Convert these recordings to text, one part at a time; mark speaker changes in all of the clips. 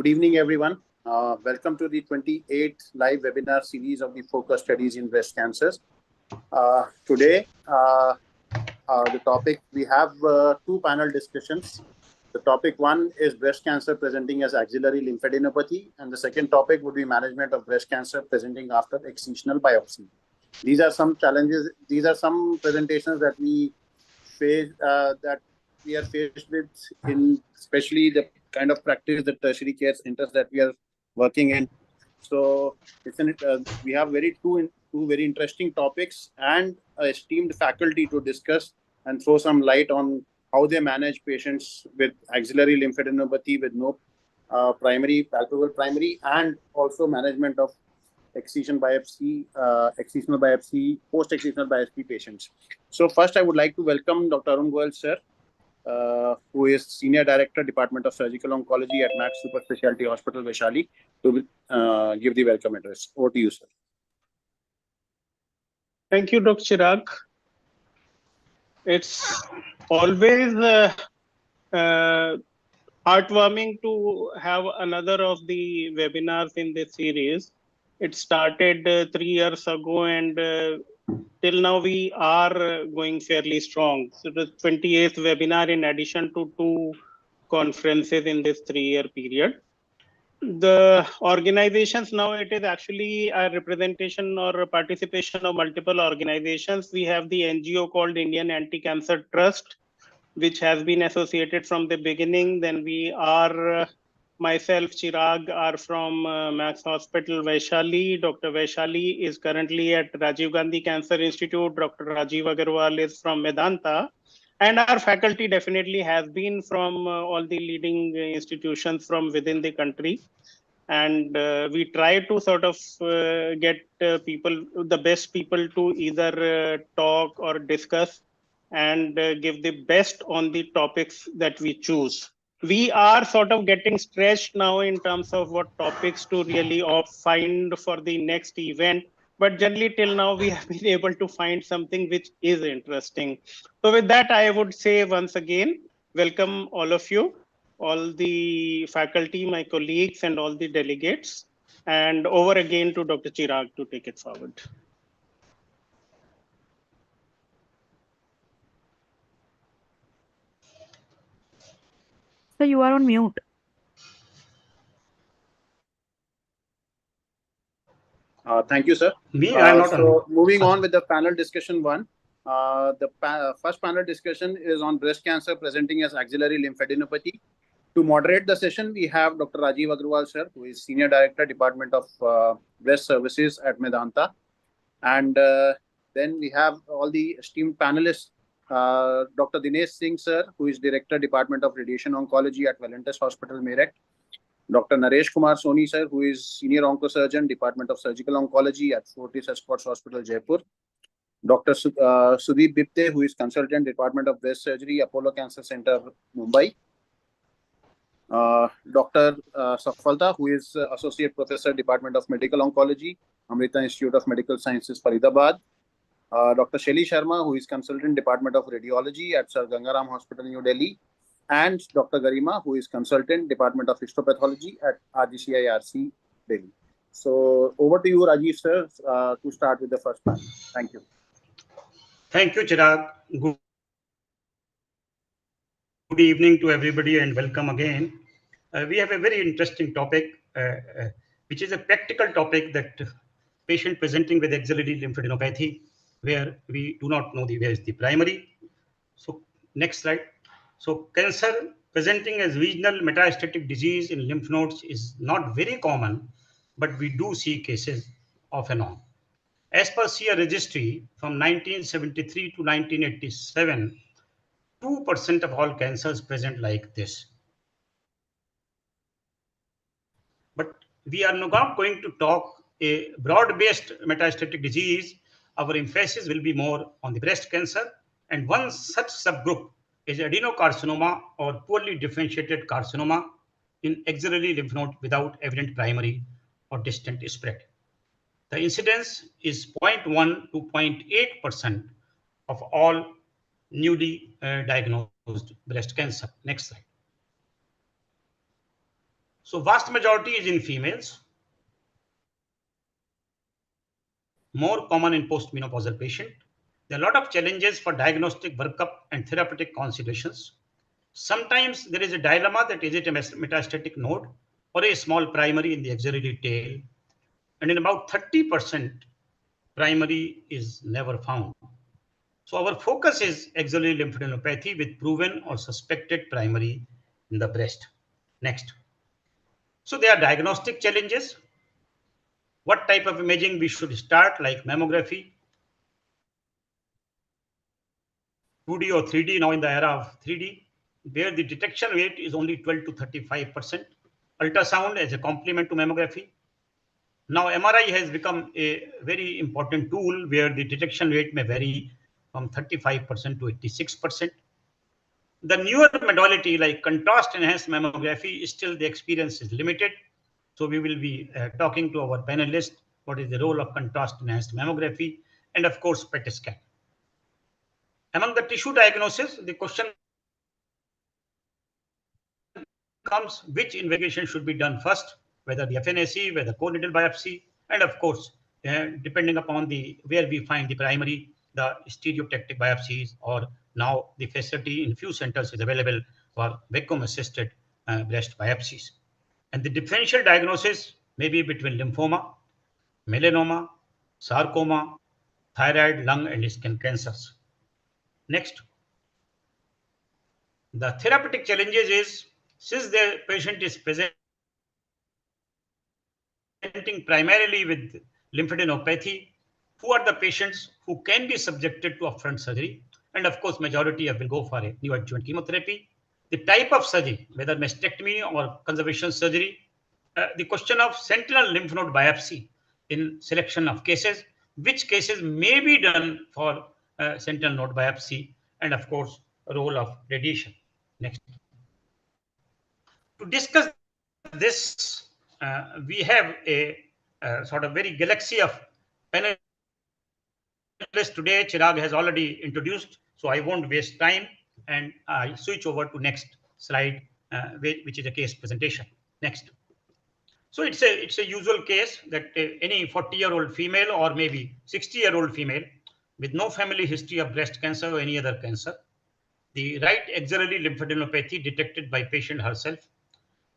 Speaker 1: evening, everyone. Welcome to the 28th live webinar series of the Focus Studies in Breast Cancers. Today, the topic, we have two panel discussions. The topic one is breast cancer presenting as axillary lymphadenopathy, and the second topic would be management of breast cancer presenting after excisional biopsy. These are some challenges. These are some presentations that we face, that we are faced with in especially the kind of practice, the tertiary care centers that we are working in. So we have two very interesting topics and esteemed faculty to discuss and throw some light on how they manage patients with axillary lymphadenopathy with no palpable primary, and also management of excisional biopsy, post-excisional biopsy patients. So first, I would like to welcome Dr. Arun Goyal, sir, who is Senior Director, Department of Surgical Oncology at Max Super Specialty Hospital, Vaishali, to give the welcome address. Over to you, sir.
Speaker 2: Thank you, Dr. Chirag. It's always heartwarming to have another of the webinars in this series. It started 3 years ago, and till now we are going fairly strong. So the 28th webinar in addition to 2 conferences in this 3-year period. The organizations now, it is actually a representation or a participation of multiple organizations. We have the NGO called Indian Anti-Cancer Trust, which has been associated from the beginning. Then we are, myself, Chirag, are from Max Hospital, Vaishali. Dr. Vaishali is currently at Rajiv Gandhi Cancer Institute. Dr. Rajiv Agarwal is from Medanta. And our faculty definitely has been from all the leading institutions from within the country. And we try to sort of get people, the best people, to either talk or discuss and give the best on the topics that we choose. We are sort of getting stretched now in terms of what topics to really find for the next event. But generally till now, we have been able to find something which is interesting. So with that, I would say once again, welcome all of you, all the faculty, my colleagues, and all the delegates. And over again to Dr. Chirag to take it forward.
Speaker 3: So you are on mute.
Speaker 1: Thank you, sir.
Speaker 4: I'm not
Speaker 1: so moving on with the panel discussion one. First panel discussion is on breast cancer presenting as axillary lymphadenopathy. To moderate the session, we have Dr. Rajiv Agarwal, sir, who is Senior Director, Department of Breast Services at Medanta. And then we have all the esteemed panelists, Dr. Dinesh Singh, sir, who is Director, Department of Radiation Oncology at Valentis Hospital, Meerut. Dr. Naresh Kumar Soni, sir, who is Senior Oncosurgeon, Department of Surgical Oncology at Fortis Escorts Hospital, Jaipur. Dr. Sudeep Bipte, who is Consultant, Department of Breast Surgery, Apollo Cancer Center, Mumbai. Dr. Safalta, who is Associate Professor, Department of Medical Oncology, Amrita Institute of Medical Sciences, Faridabad. Dr. Shelly Sharma, who is Consultant, Department of Radiology at Sir Gangaram Hospital, New Delhi. And Dr. Garima, who is Consultant, Department of Histopathology at RGCIRC, Delhi. So over to you, Rajiv, sir, to start with the first panel. Thank you.
Speaker 4: Thank you, Chirag. Good evening to everybody and welcome again. We have a very interesting topic, which is a practical topic, that patient presenting with axillary lymphadenopathy, where we do not know where is the primary. So next slide. So cancer presenting as regional metastatic disease in lymph nodes is not very common, but we do see cases off and on. As per SEER registry from 1973 to 1987, 2% of all cancers present like this. But we are not going to talk a broad-based metastatic disease. Our emphasis will be more on the breast cancer, and one such subgroup is adenocarcinoma or poorly differentiated carcinoma in axillary lymph node without evident primary or distant spread. The incidence is 0.1 to 0.8% of all newly diagnosed breast cancer. Next slide. So vast majority is in females, more common in postmenopausal patient. There are a lot of challenges for diagnostic workup and therapeutic considerations. Sometimes there is a dilemma that is it a metastatic node or a small primary in the axillary tail. And in about 30%, primary is never found. So our focus is axillary lymphadenopathy with proven or suspected primary in the breast. Next. So there are diagnostic challenges. What type of imaging we should start, like mammography, 2D or 3D, now in the era of 3D, where the detection rate is only 12 to 35%. Ultrasound as a complement to mammography. Now MRI has become a very important tool where the detection rate may vary from 35% to 86%. The newer modality like contrast enhanced mammography, still the experience is limited. So we will be talking to our panelists what is the role of contrast enhanced mammography, and of course PET scan. Among the tissue diagnosis, the question comes which investigation should be done first, whether the FNAC, whether core-needle biopsy, and of course, depending upon where we find the primary, the stereotactic biopsies, or now the facility in few centers is available for vacuum-assisted breast biopsies. And the differential diagnosis may be between lymphoma, melanoma, sarcoma, thyroid, lung, and skin cancers. Next. The therapeutic challenges is, since the patient is presenting primarily with lymphadenopathy, who are the patients who can be subjected to upfront surgery? And of course, majority will go for a neoadjuvant chemotherapy. The type of surgery, whether mastectomy or conservation surgery, the question of sentinel lymph node biopsy in selection of cases, which cases may be done for sentinel node biopsy, and of course, role of radiation. Next. To discuss this, we have a sort of very galaxy of panelists today. Chirag has already introduced, so I won't waste time, and I switch over to next slide, which is a case presentation. Next. So it's a usual case that any 40-year-old female or maybe 60-year-old female with no family history of breast cancer or any other cancer, the right axillary lymphadenopathy detected by patient herself.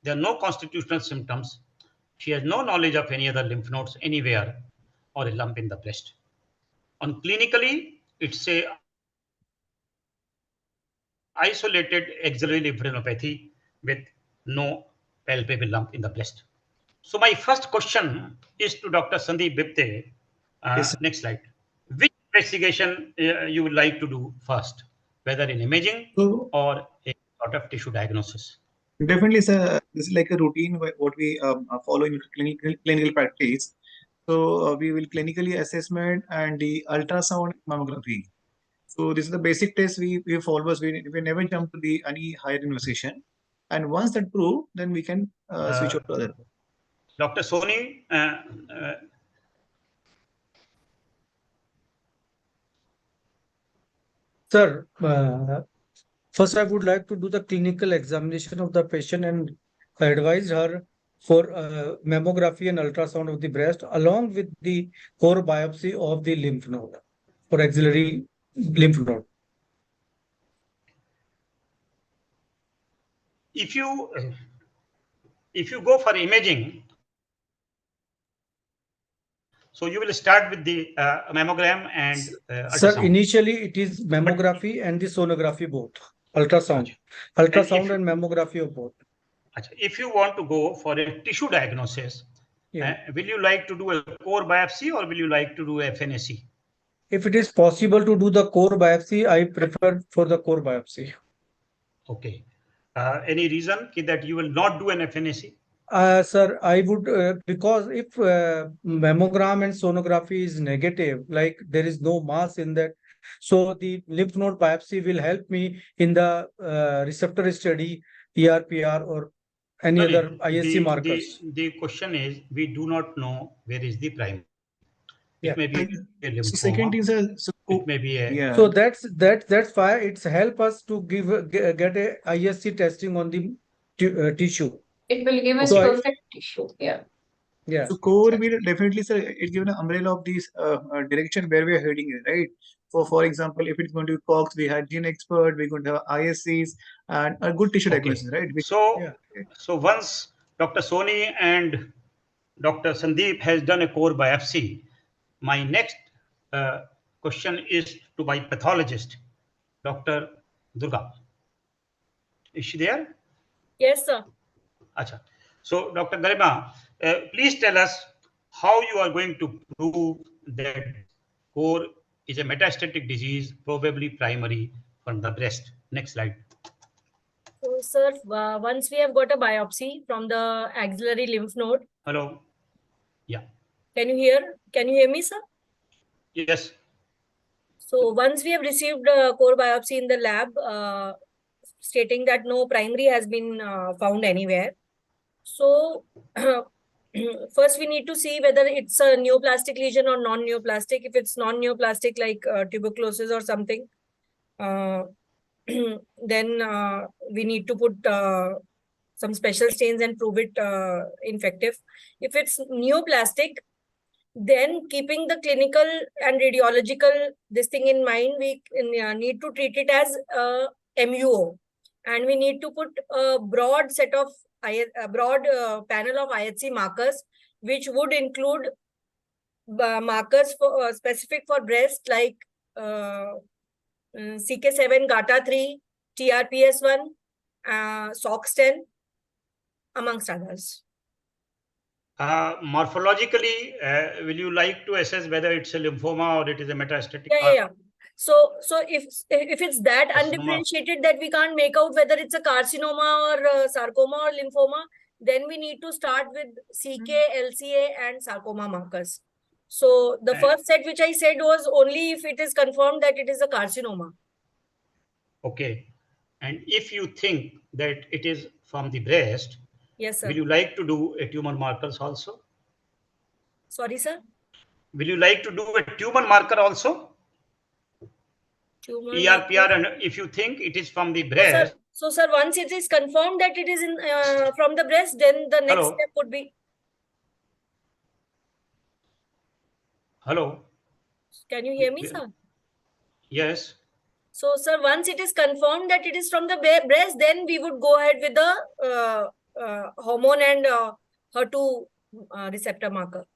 Speaker 4: There are no constitutional symptoms. She has no knowledge of any other lymph nodes anywhere or a lump in the breast. On clinically, it's a isolated axillary lymphadenopathy with no palpable lump in the breast. So my first question is to Dr. Sandeep Bipte.
Speaker 5: Yes.
Speaker 4: Next slide. Which investigation you would like to do first, whether in imaging or a sort of tissue diagnosis?
Speaker 5: Definitely, sir. This is like a routine what we follow in clinical practice. So we will clinically assessment and the ultrasound mammography. So this is the basic test we follow. We never jump to the any higher investigation. And once that prove, then we can switch over to other.
Speaker 4: Dr. Soni,
Speaker 6: Sir, first I would like to do the clinical examination of the patient and advise her for mammography and ultrasound of the breast along with the core biopsy of the lymph node or axillary lymph node.
Speaker 4: if you go for imaging, so you will start with the mammogram and
Speaker 6: Sir,
Speaker 4: ultrasound.
Speaker 6: initially it is mammography and the sonography both. Ultrasound and mammography of both.
Speaker 4: If you want to go for a tissue diagnosis, will you like to do a core biopsy or will you like to do a FNAC?
Speaker 6: If it is possible to do the core biopsy, I prefer for the core biopsy.
Speaker 4: Okay. Any reason that you will not do an FNAC?
Speaker 6: Sir, I would, because if mammogram and sonography is negative, like there is no mass in that, so the lymph node biopsy will help me in the receptor study, ERPR or any other ISC markers.
Speaker 4: The question is, we do not know where is the primary. It may be a lymphoma.
Speaker 5: So second is
Speaker 4: it may be a
Speaker 6: So that's why it's help us to get a ISC testing on the tissue.
Speaker 7: It will give us
Speaker 6: So I-
Speaker 7: perfect tissue. Yeah.
Speaker 6: Yeah.
Speaker 5: So core will definitely, sir, it given an umbrella of these direction where we are heading it, right? For example, if it's going to be Cox, we had Gene Expert, we're going to have ISCs and a good tissue
Speaker 4: Okay.
Speaker 5: diagnosis, right?
Speaker 4: So,
Speaker 6: Yeah.
Speaker 4: so once Dr. Soni and Dr. Sandeep has done a core biopsy, my next question is to my pathologist, Dr. Durga. Is she there?
Speaker 8: Yes, sir.
Speaker 4: Acha. So, Dr. Garima, please tell us how you are going to prove that core is a metastatic disease, probably primary from the breast. Next slide.
Speaker 8: So, sir, once we have got a biopsy from the axillary lymph node,
Speaker 4: Hello. Yeah.
Speaker 8: can you hear? Can you hear me, sir?
Speaker 4: Yes.
Speaker 8: So once we have received a core biopsy in the lab, stating that no primary has been found anywhere. So first we need to see whether it's a neoplastic lesion or non-neoplastic. If it's non-neoplastic, like tuberculosis or something, then we need to put some special stains and prove it infective. If it's neoplastic, then keeping the clinical and radiological this thing in mind, we need to treat it as MUO, and we need to put a broad set of a broad panel of IHC markers, which would include markers for specific for breast, like CK7, GATA3, TRPS1, SOX10, amongst others.
Speaker 4: Morphologically, will you like to assess whether it's a lymphoma or it is a metastatic?
Speaker 8: Yeah. So if it's that
Speaker 4: Carcinoma.
Speaker 8: undifferentiated that we can't make out whether it's a carcinoma or sarcoma or lymphoma, then we need to start with CK, LCA, and sarcoma markers. So the first set which I said was only if it is confirmed that it is a carcinoma.
Speaker 4: Okay. And if you think that it is from the breast,
Speaker 8: Yes, sir.
Speaker 4: will you like to do a tumor markers also?
Speaker 8: Sorry, sir.
Speaker 4: Will you like to do a tumor marker also?
Speaker 8: Tumor
Speaker 4: ERPR,
Speaker 8: marker.
Speaker 4: and if you think it is from the breast.
Speaker 8: So, sir, once it is confirmed that it is in from the breast, then the next step would be.
Speaker 4: Hello.
Speaker 8: Can you hear me, sir?
Speaker 4: Yes.
Speaker 8: So, sir, once it is confirmed that it is from the breast, then we would go ahead with the hormone and HER2 receptor marker.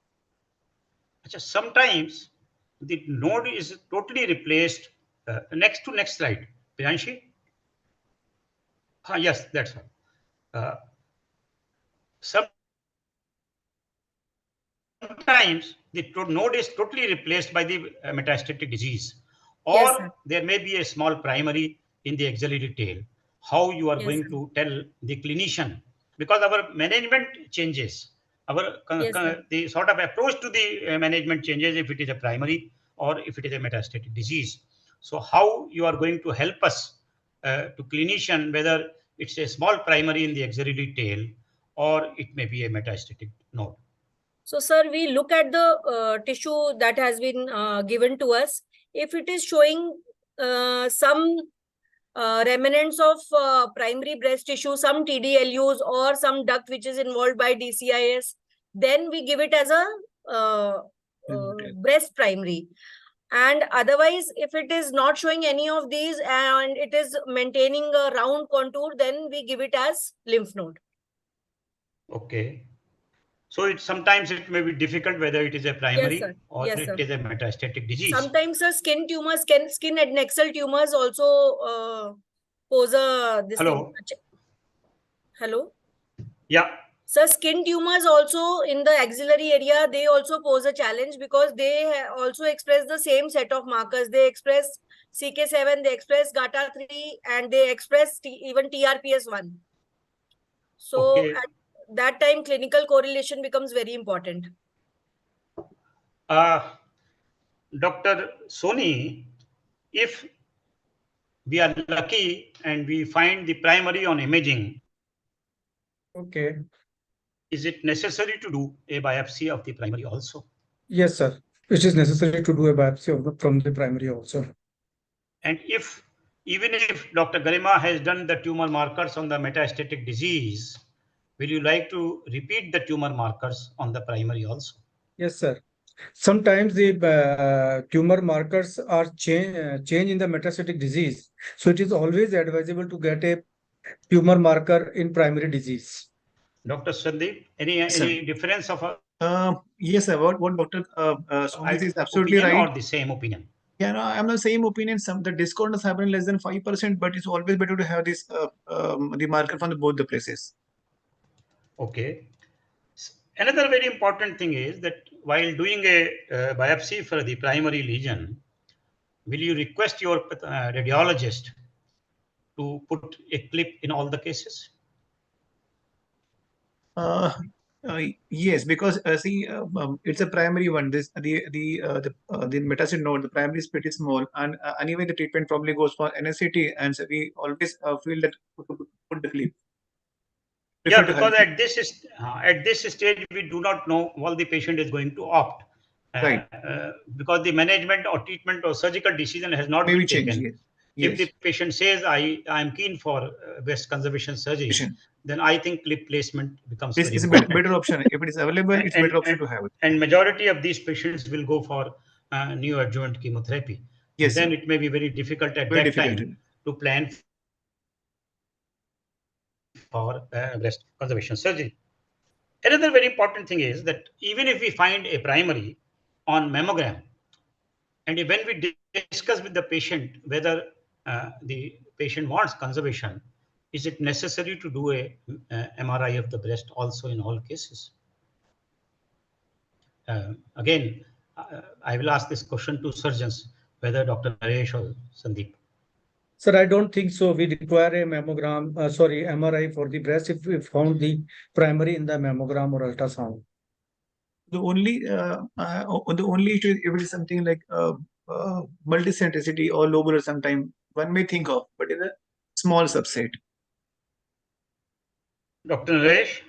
Speaker 4: Sometimes the node is totally replaced. Next slide, Priyanshi. Yes, that's all. Sometimes the node is totally replaced by the metastatic disease, or
Speaker 8: Yes,
Speaker 4: there may be a small primary in the axillary tail. How you are
Speaker 8: Yes,
Speaker 4: going
Speaker 8: sir.
Speaker 4: to tell the clinician, because our management changes, our
Speaker 8: Yes, sir.
Speaker 4: the sort of approach to the management changes if it is a primary or if it is a metastatic disease. So how you are going to help us to clinician whether it's a small primary in the axillary tail or it may be a metastatic node.
Speaker 8: So, sir, we look at the tissue that has been given to us. If it is showing some remnants of primary breast tissue, some TDLUs or some duct which is involved by DCIS, then we give it as a breast primary. And otherwise, if it is not showing any of these and it is maintaining a round contour, then we give it as lymph node.
Speaker 4: Okay. So sometimes it may be difficult whether it is a primary or
Speaker 8: Yes,
Speaker 4: it
Speaker 8: sir.
Speaker 4: is a metastatic disease.
Speaker 8: Sometimes skin tumors, skin adnexal tumors also pose a this
Speaker 4: Hello.
Speaker 8: thing. Hello.
Speaker 4: Yeah.
Speaker 8: So skin tumors also in the axillary area, they also pose a challenge because they also express the same set of markers. They express CK7, they express GATA3, and they express even TRPS1. So
Speaker 4: Okay.
Speaker 8: at that time, clinical correlation becomes very important.
Speaker 4: Dr. Soni, if we are lucky and we find the primary on imaging,
Speaker 6: Okay.
Speaker 4: is it necessary to do a biopsy of the primary also?
Speaker 6: Yes, sir. It is necessary to do a biopsy from the primary also.
Speaker 4: And even if Dr. Garima has done the tumor markers on the metastatic disease, will you like to repeat the tumor markers on the primary also?
Speaker 6: Yes, sir. Sometimes the tumor markers are change in the metastatic disease. So it is always advisable to get a tumor marker in primary disease.
Speaker 4: Dr. Sandeep,
Speaker 5: Sir.
Speaker 4: any difference of
Speaker 5: Yes, sir. What Dr. Somit is absolutely
Speaker 4: opinion
Speaker 5: right.
Speaker 4: or the same opinion?
Speaker 5: Yeah, no, I'm the same opinion. The discount has happened less than 5%, but it's always better to have this the marker from both the places.
Speaker 4: Okay. Another very important thing is that while doing a biopsy for the primary lesion, will you request your radiologist to put a clip in all the cases?
Speaker 5: Yes, because see, it's a primary one. This the metastatic node, the primary is pretty small, and anyway, the treatment probably goes for NSCT, and so we always feel that put the clip.
Speaker 4: Yeah,
Speaker 5: Prefer to
Speaker 4: because
Speaker 5: have
Speaker 4: at this stage we do not know what the patient is going to opt.
Speaker 5: Right.
Speaker 4: Because the management or treatment or surgical decision has not
Speaker 5: maybe
Speaker 4: been
Speaker 5: change.
Speaker 4: taken.
Speaker 5: Yes.
Speaker 4: If the
Speaker 5: Yes.
Speaker 4: patient says I am keen for breast conservation surgery,
Speaker 5: Patient.
Speaker 4: then I think clip placement becomes
Speaker 5: This
Speaker 4: very
Speaker 5: is a
Speaker 4: important.
Speaker 5: better option. If it is available, it's a better option to have it.
Speaker 4: And majority of these patients will go for neoadjuvant chemotherapy.
Speaker 5: Yes,
Speaker 4: Then
Speaker 5: sir.
Speaker 4: it may be very difficult at
Speaker 5: Very
Speaker 4: that
Speaker 5: difficult.
Speaker 4: time to plan for breast conservation surgery. Another very important thing is that even if we find a primary on mammogram, and when we discuss with the patient whether the patient wants conservation, is it necessary to do a MRI of the breast also in all cases? Again, I will ask this question to surgeons, whether Dr. Naresh or Sandeep.
Speaker 6: Sir, I don't think so. We require a mammogram, MRI for the breast if we found the primary in the mammogram or ultrasound.
Speaker 5: The only issue is if it is something like multicentricity or lobular, sometime one may think of, but in a small subset.
Speaker 4: Dr. Naresh?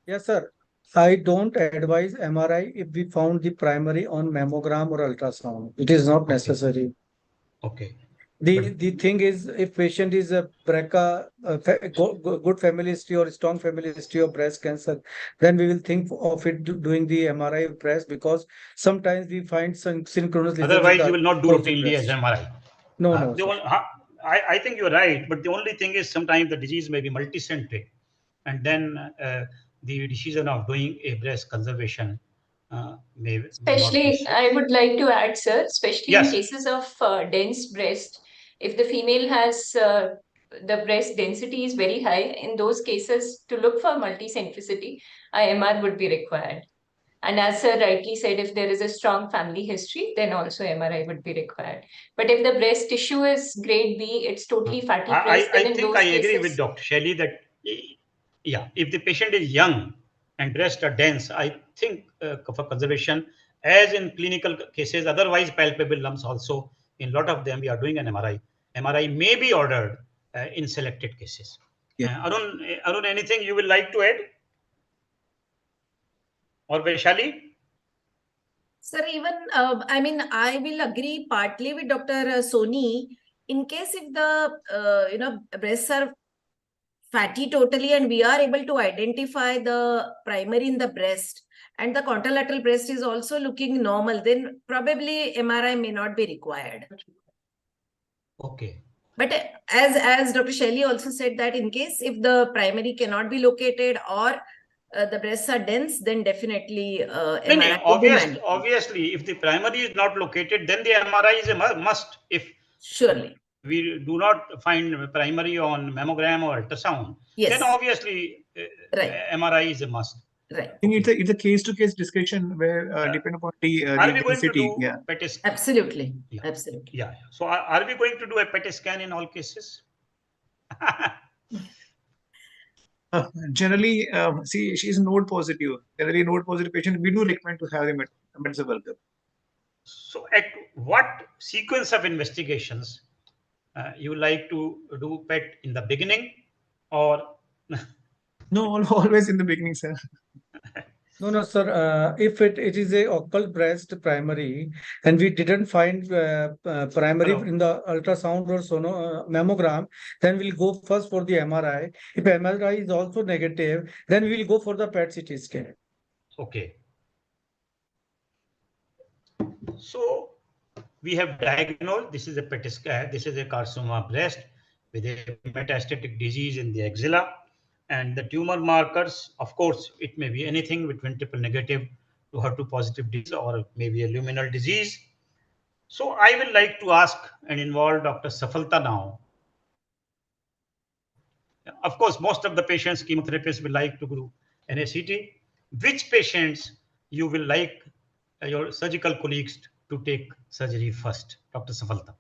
Speaker 6: Yes, sir. I don't advise MRI if we found the primary on mammogram or ultrasound. It is not necessary.
Speaker 4: Okay.
Speaker 6: The thing is, if patient is a BRCA, good family history or strong family history of breast cancer, then we will think of it doing the MRI of breast, because sometimes we find some synchronous lesions.
Speaker 4: Otherwise, you will not do
Speaker 6: both the
Speaker 4: routinely as
Speaker 6: breast.
Speaker 4: MRI.
Speaker 6: No, no, sir.
Speaker 4: I think you're right, but the only thing is sometimes the disease may be multicentric, and then the decision of doing a breast conservation may not be
Speaker 7: Especially,
Speaker 4: so.
Speaker 7: I would like to add, sir, especially
Speaker 4: Yes.
Speaker 7: in cases of dense breast, if the female has the breast density is very high, in those cases, to look for multicentricity, IMR would be required. And as sir rightly said, if there is a strong family history, then also MRI would be required. But if the breast tissue is grade B, it's totally fatty breast, then
Speaker 4: I
Speaker 7: in
Speaker 4: think
Speaker 7: those
Speaker 4: I agree
Speaker 7: cases,
Speaker 4: with Dr. Shelley that, yeah, if the patient is young and breasts are dense, I think for conservation, as in clinical cases, otherwise palpable lumps also, in a lot of them we are doing an MRI. MRI may be ordered in selected cases.
Speaker 5: Yeah.
Speaker 4: Arun, anything you will like to add? Or Vaishali?
Speaker 8: Sir, even I mean, I will agree partly with Dr. Soni. In case if the breasts are fatty totally, and we are able to identify the primary in the breast, and the contralateral breast is also looking normal, then probably MRI may not be required.
Speaker 4: Okay.
Speaker 8: But as Dr. Shelley also said, that in case if the primary cannot be located or the breasts are dense, then definitely MRI.
Speaker 4: Obviously, if the primary is not located, then the MRI is a must. If
Speaker 8: surely
Speaker 4: we do not find primary on mammogram or ultrasound,
Speaker 8: yes,
Speaker 4: then obviously MRI is a must.
Speaker 8: Right.
Speaker 5: I think it's a case-to-case discussion where depending upon the
Speaker 4: are we going to
Speaker 5: density,
Speaker 4: do PET scan?
Speaker 8: Absolutely.
Speaker 4: Yeah.
Speaker 8: Absolutely.
Speaker 4: Yeah. So are we going to do a PET scan in all cases?
Speaker 5: Generally, see, she's node positive. Generally, node positive patient, we do recommend to have the Metso.
Speaker 4: So, at what sequence of investigations you like to do PET in the beginning, or
Speaker 5: no, always in the beginning, sir.
Speaker 6: No, sir. If it is a occult breast primary and we didn't find primary
Speaker 4: Hello.
Speaker 6: in the ultrasound or mammogram, then we'll go first for the MRI. If MRI is also negative, then we'll go for the PET CT scan.
Speaker 4: Okay. So we have diagnosed this is a PET scan, this is a carcinoma breast with a metastatic disease in the axilla. And the tumor markers, of course, it may be anything between triple negative to HER2 positive disease or maybe a luminal disease. So I will like to ask and involve Dr. Safalta now. Of course, most of the patients, chemotherapists will like to do NACT. Which patients you will like your surgical colleagues to take surgery first, Dr. Safalta?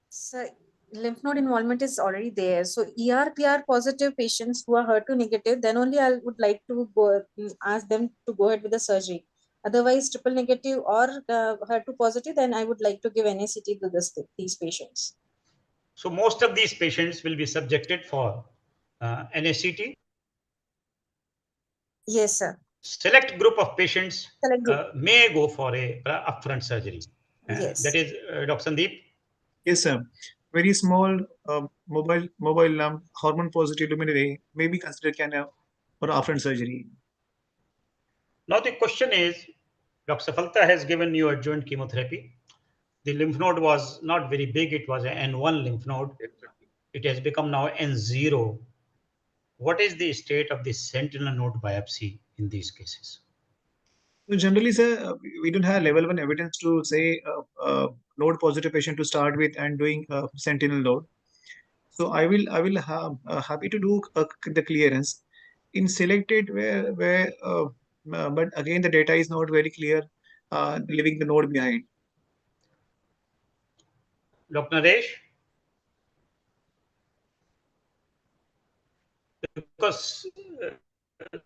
Speaker 9: So lymph node involvement is already there. So ER/PR positive patients who are HER2 negative, then only I would like to go ask them to go ahead with the surgery. Otherwise, triple negative or HER2 positive, then I would like to give NACT to these patients.
Speaker 4: So most of these patients will be subjected for NACT.
Speaker 9: Yes, sir.
Speaker 4: Select group of patients may go for a upfront surgery.
Speaker 9: Yes.
Speaker 4: That is Dr. Sandeep.
Speaker 5: Yes, sir. Very small mobile lump, hormone positive luminary may be considered for upfront surgery.
Speaker 4: Now the question is, Dr. Safalta has given you adjuvant chemotherapy. The lymph node was not very big. It was an N1 lymph node. It has become now N0. What is the state of the sentinel node biopsy in these cases?
Speaker 5: So generally, sir, we don't have level 1 evidence to say node positive patient to start with and doing sentinel node. So I will have happy to do the clearance in selected where but again the data is not very clear, leaving the node behind.
Speaker 4: Dr. Naresh? Because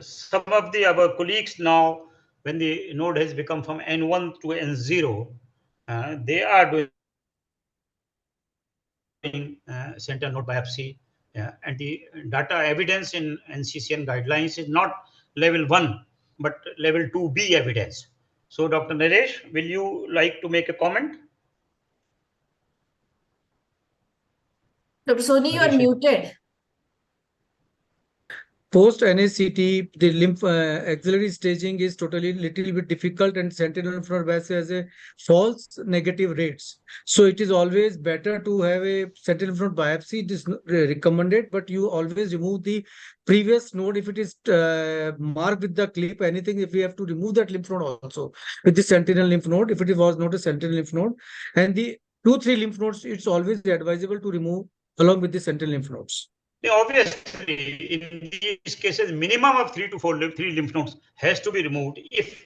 Speaker 4: some of our colleagues now, when the node has become from N1 to N0, they are doing sentinel node biopsy. And the data evidence in NCCN guidelines is not level 1, but level 2B evidence. So, Dr. Naresh, will you like to make a comment?
Speaker 9: Dr. Soni, you are muted.
Speaker 6: Post NACT, the lymph axillary staging is totally little bit difficult, and sentinel lymph node biopsy has a false negative rates. So it is always better to have a sentinel lymph node biopsy. It is recommended, but you always remove the previous node if it is marked with the clip. Anything, if we have to remove that lymph node also with the sentinel lymph node, if it was not a sentinel lymph node, and the 2-3 lymph nodes, it's always advisable to remove along with the sentinel lymph nodes.
Speaker 4: Obviously, in these cases, minimum of 3 to 4 lymph nodes has to be removed if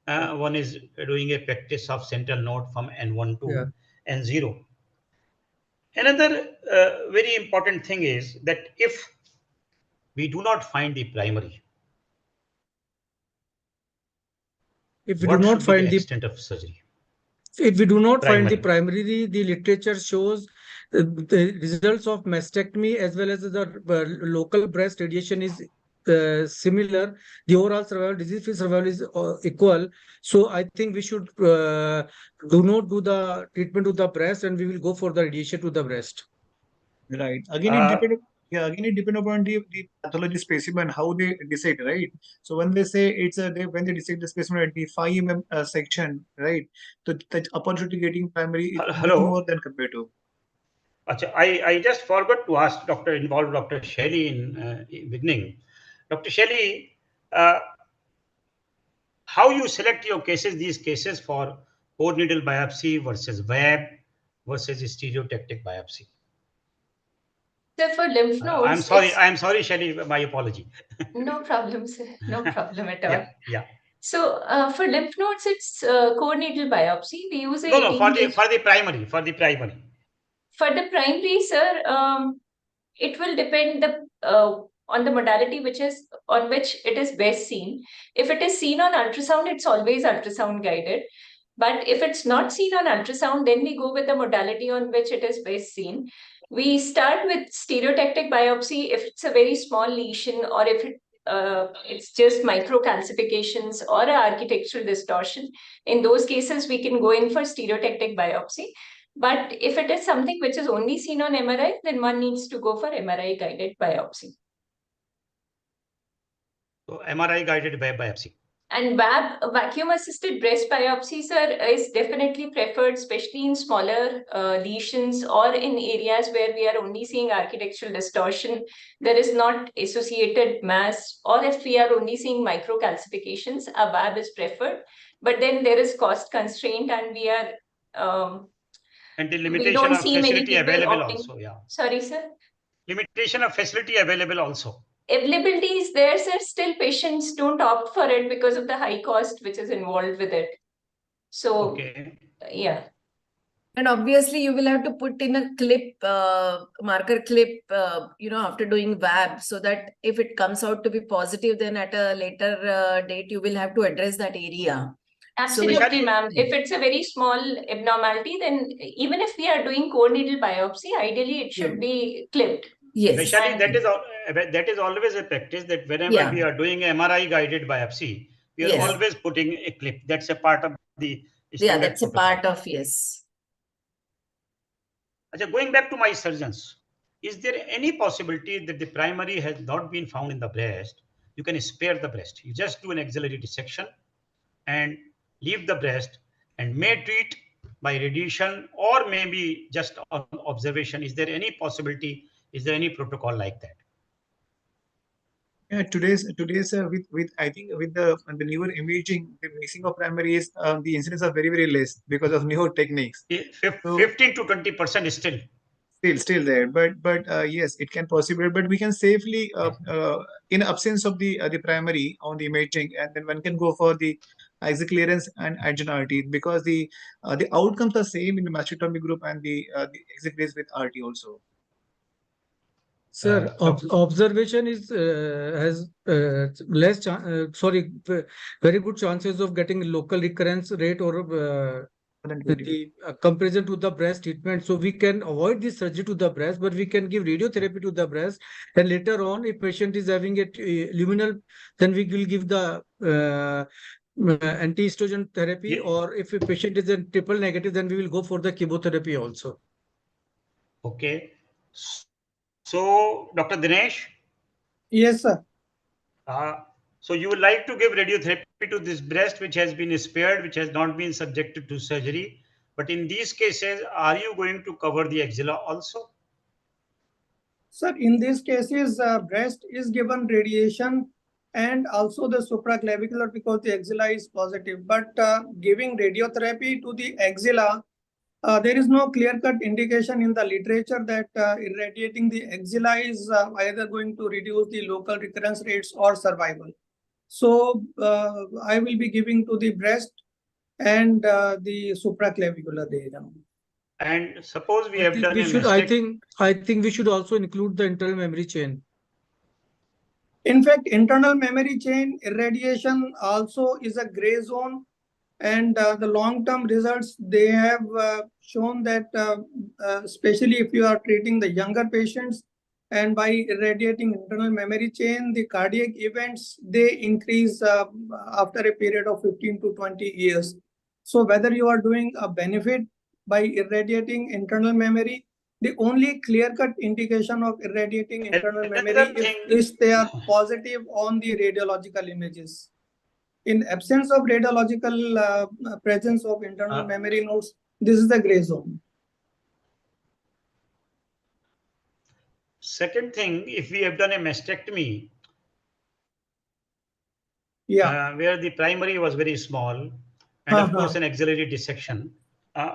Speaker 4: one is doing a practice of sentinel node from N1 to N0. Another very important thing is that if we do not find the primary,
Speaker 6: if we do not find the
Speaker 4: extent of surgery,
Speaker 6: if we do not find the primary, the literature shows the results of mastectomy as well as the local breast radiation is similar. The overall survival, disease-free survival is equal. So I think we should do not do the treatment to the breast, and we will go for the radiation to the breast.
Speaker 5: Right. Again, it depends upon the pathology specimen, how they decide, right? So when they say it's when they decide the specimen at the 5 mm section, right? So the opportunity getting primary is more than compared to.
Speaker 4: I just forgot to ask Dr. Shelley in beginning. Dr. Shelley, how you select your cases, these cases for core needle biopsy versus web versus stereotactic biopsy?
Speaker 7: So for lymph nodes,
Speaker 4: I'm sorry, Shelley, my apology.
Speaker 7: No problem, sir. No problem at all.
Speaker 4: Yeah.
Speaker 7: So for lymph nodes, it's core needle biopsy. We use a
Speaker 4: for the primary.
Speaker 7: For the primary, sir, it will depend on the modality on which it is best seen. If it is seen on ultrasound, it's always ultrasound guided. But if it's not seen on ultrasound, then we go with the modality on which it is best seen. We start with stereotactic biopsy if it's a very small lesion or if it's just microcalcifications or architectural distortion, in those cases, we can go in for stereotactic biopsy. But if it is something which is only seen on MRI, then one needs to go for MRI guided biopsy.
Speaker 4: So MRI guided biopsy.
Speaker 7: And vacuum assisted breast biopsies is definitely preferred, especially in smaller lesions or in areas where we are only seeing architectural distortion. There is not associated mass, or if we are only seeing microcalcifications, a VAB is preferred. But then there is cost constraint, and we are
Speaker 4: and the limitation of facility available also. Yeah.
Speaker 7: Sorry, sir.
Speaker 4: Limitation of facility available also.
Speaker 7: Availability is there, sir. Still, patients don't opt for it because of the high cost which is involved with it. So,
Speaker 4: okay.
Speaker 7: Yeah.
Speaker 10: And obviously, you will have to put in a clip, marker clip, after doing VAB, so that if it comes out to be positive, then at a later date, you will have to address that area.
Speaker 7: Absolutely, ma'am. If it's a very small abnormality, then even if we are doing core needle biopsy, ideally it should be clipped.
Speaker 10: Yes.
Speaker 4: Especially that is always a practice, that whenever we are doing MRI guided biopsy, we are always putting a clip. That's a part of the
Speaker 10: that's protocol. A part of, yes.
Speaker 4: Going back to my surgeons, is there any possibility that the primary has not been found in the breast? You can spare the breast. You just do an axillary dissection and leave the breast, and may treat by radiation or maybe just on observation. Is there any possibility? Is there any protocol like that?
Speaker 5: Yeah, today's with I think with the newer imaging, the missing of primary is the incidence are very less because of newer techniques.
Speaker 4: 15 to 20% is
Speaker 5: still there, but yes, it can possible. But we can safely in absence of the primary on the imaging, and then one can go for the axial clearance and adjoining, because the outcomes are same in the mastectomy group and the axial clearance with RT also.
Speaker 6: Sir, observation is has very good chances of getting local recurrence rate or the comparison to the breast treatment. So we can avoid this surgery to the breast, but we can give radiotherapy to the breast. And later on, if patient is having a luminal, then we will give the anti-estrogen therapy, or if a patient is in triple negative, then we will go for the chemotherapy also.
Speaker 4: Okay. So, Dr. Dinesh?
Speaker 2: Yes, sir.
Speaker 4: So you would like to give radiotherapy to this breast which has been spared, which has not been subjected to surgery. But in these cases, are you going to cover the axilla also?
Speaker 2: Sir, in these cases, breast is given radiation and also the supraclavicular because the axilla is positive. But giving radiotherapy to the axilla, there is no clear-cut indication in the literature that irradiating the axilla is either going to reduce the local recurrence rates or survival. So I will be giving to the breast and the supraclavicular region.
Speaker 4: And suppose we have done
Speaker 6: I think we should also include the internal memory chain.
Speaker 2: In fact, internal memory chain irradiation also is a gray zone. And the long-term results, they have shown that especially if you are treating the younger patients and by irradiating internal memory chain, the cardiac events, they increase after a period of 15 to 20 years. So whether you are doing a benefit by irradiating internal memory, the only clear-cut indication of irradiating internal memory is they are positive on the radiological images. In absence of radiological presence of internal memory nodes, this is the gray zone.
Speaker 4: Second thing, if we have done a mastectomy, where the primary was very small, and of course an axillary dissection,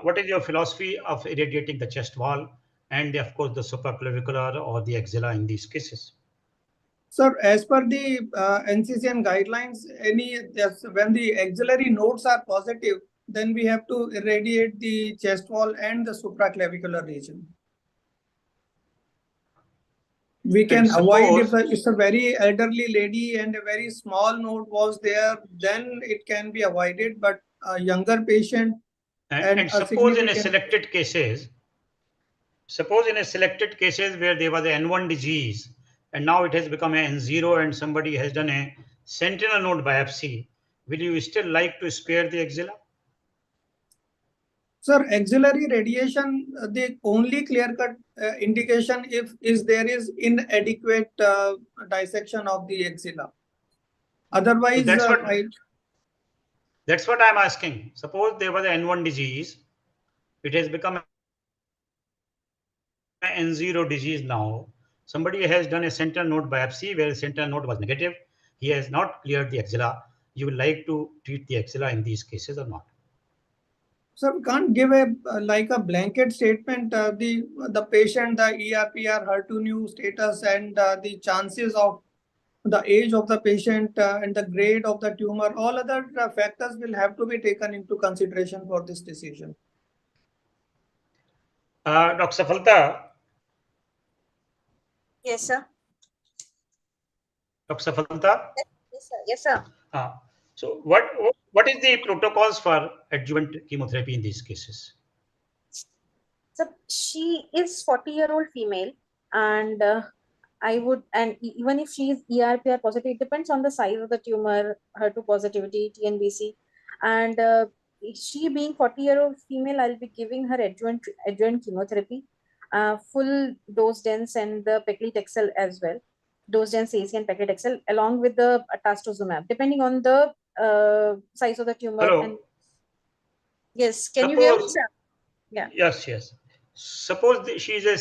Speaker 4: what is your philosophy of irradiating the chest wall and of course the supraclavicular or the axilla in these cases?
Speaker 2: Sir, as per the NCCN guidelines, when the axillary nodes are positive, then we have to irradiate the chest wall and the supraclavicular region. We can avoid if it's a very elderly lady and a very small node was there, then it can be avoided. But a younger patient
Speaker 4: and suppose in a selected cases, where there was an N1 disease, and now it has become a N0 and somebody has done a sentinel node biopsy, will you still like to spare the axilla?
Speaker 6: Sir, axillary radiation, the only clear-cut indication if there is inadequate dissection of the axilla. Otherwise,
Speaker 4: So that's what I'm asking. Suppose there was an N1 disease, it has become an N0 disease now. Somebody has done a sentinel node biopsy where the sentinel node was negative. He has not cleared the axilla. You will like to treat the axilla in these cases or not?
Speaker 6: Sir, we can't give a like a blanket statement. The patient, the ERPR, HER2/neu status, and the chances of the age of the patient and the grade of the tumor, all other factors will have to be taken into consideration for this decision.
Speaker 4: Dr. Safalta.
Speaker 9: Yes, sir.
Speaker 4: Dr. Safalta.
Speaker 9: Yes, sir. Yes, sir.
Speaker 4: So what is the protocols for adjuvant chemotherapy in these cases?
Speaker 9: So she is 40-year-old female, and even if she is ERPR positive, it depends on the size of the tumor, HER2 positivity, TNBC, and she being 40-year-old female, I'll be giving her adjuvant chemotherapy, full dose dense and the paclitaxel as well, dose dense AC and paclitaxel along with the trastuzumab, depending on the size of the tumor.
Speaker 4: Hello.
Speaker 9: And yes, can you hear me, sir? Yeah.
Speaker 4: Yes. Suppose she is a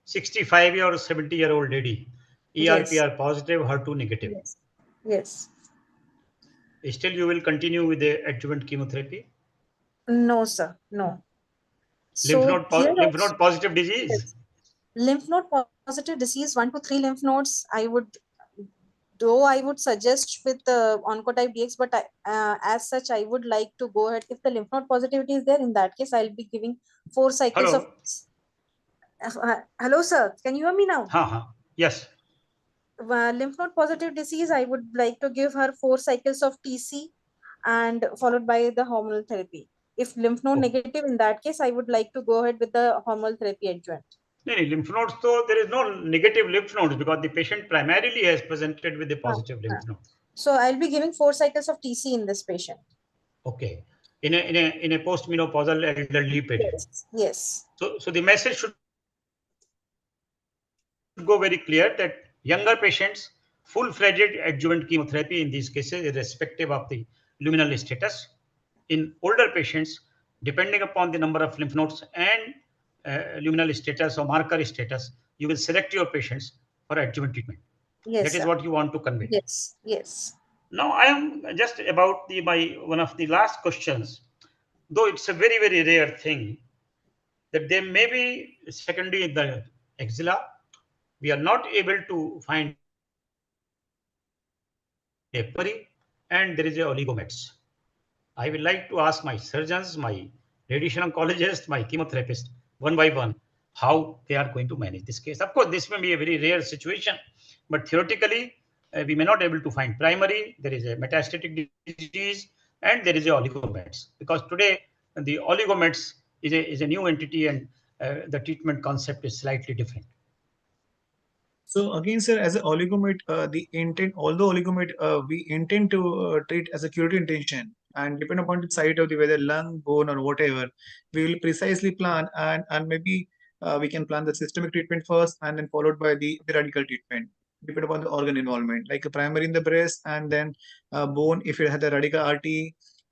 Speaker 4: 65-year or 70-year-old lady, ERPR positive, HER2 negative.
Speaker 9: Yes.
Speaker 4: Still, you will continue with the adjuvant chemotherapy?
Speaker 9: No, sir. No.
Speaker 4: Lymph node positive disease?
Speaker 9: Yes. Lymph node positive disease, 1 to 3 lymph nodes. I would suggest with Oncotype DX, but as such, I would like to go ahead. If the lymph node positivity is there, in that case, I'll be giving 4 cycles of. Hello, sir. Can you hear me now?
Speaker 4: Yes.
Speaker 9: Lymph node positive disease, I would like to give her 4 cycles of TC and followed by the hormonal therapy. If lymph node negative, in that case, I would like to go ahead with the hormonal therapy adjuvant.
Speaker 4: No, lymph nodes, so there is no negative lymph nodes because the patient primarily has presented with a positive lymph node.
Speaker 9: So I'll be giving 4 cycles of TC in this patient.
Speaker 4: Okay. In a postmenopausal elderly patient.
Speaker 9: Yes.
Speaker 4: So the message should go very clear that younger patients, full-fledged adjuvant chemotherapy in these cases, irrespective of the luminal status. In older patients, depending upon the number of lymph nodes and luminal status or marker status, you will select your patients for adjuvant treatment.
Speaker 9: Yes,
Speaker 4: that is what you want to convey.
Speaker 9: Yes.
Speaker 4: Now I am just about one of the last questions, though it's a very, very rare thing that there may be secondary in the axilla. We are not able to find a primary, and there is a oligomets. I will like to ask my surgeons, my radiation oncologists, my chemotherapists, one by one, how they are going to manage this case. Of course, this may be a very rare situation, but theoretically, we may not be able to find primary. There is a metastatic disease, and there is a oligomets. Because today, the oligomets is a new entity, and the treatment concept is slightly different.
Speaker 5: So again, sir, as an oligomet, the intent, although oligomet, we intend to treat as a curative intention, and depending upon the site of the whether lung, bone, or whatever, we will precisely plan, and maybe we can plan the systemic treatment first, and then followed by the radical treatment, depending upon the organ involvement, like a primary in the breast, and then bone. If it has a radical RT,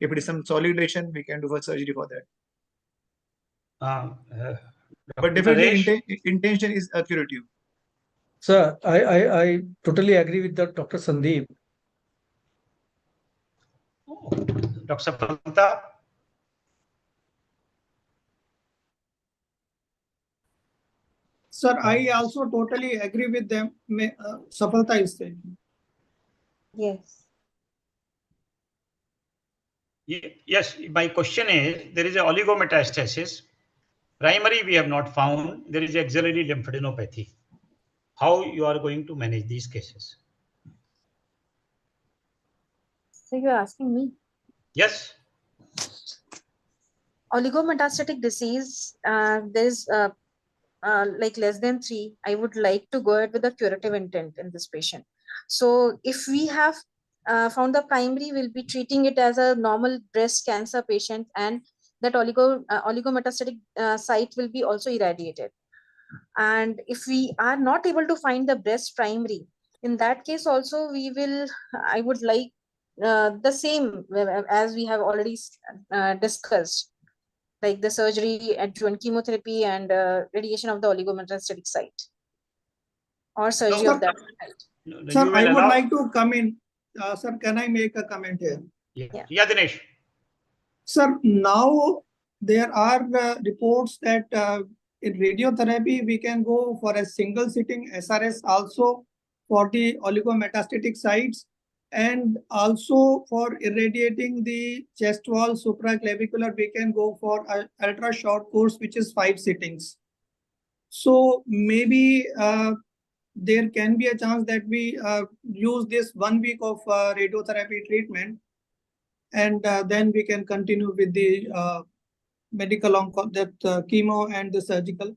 Speaker 5: if it is some solid lesion, we can do for surgery for that. But definitely, intention is a curative.
Speaker 6: Sir, I totally agree with Dr. Sandeep.
Speaker 4: Dr. Safalta?
Speaker 6: Sir, I also totally agree with them. Safalta is saying.
Speaker 9: Yes.
Speaker 4: Yes, my question is, there is a oligometastasis. Primary we have not found. There is axillary lymphadenopathy. How you are going to manage these cases?
Speaker 9: So you're asking me?
Speaker 4: Yes.
Speaker 9: Oligometastatic disease, there is like less than 3, I would like to go ahead with the curative intent in this patient. So if we have found the primary, we'll be treating it as a normal breast cancer patient, and that oligometastatic site will be also irradiated. And if we are not able to find the breast primary, in that case also I would like the same as we have already discussed, like the surgery, adjuvant chemotherapy, and radiation of the oligometastatic site, or surgery of that site.
Speaker 11: Sir, I would like to come in. Sir, can I make a comment here?
Speaker 4: Yeah, Dinesh.
Speaker 11: Sir, now there are reports that in radiotherapy, we can go for a single sitting SRS also for the oligometastatic sites, and also for irradiating the chest wall supraclavicular, we can go for an ultra short course, which is 5 sittings. So maybe there can be a chance that we use this 1 week of radiotherapy treatment, and then we can continue with the medical chemo and the surgical.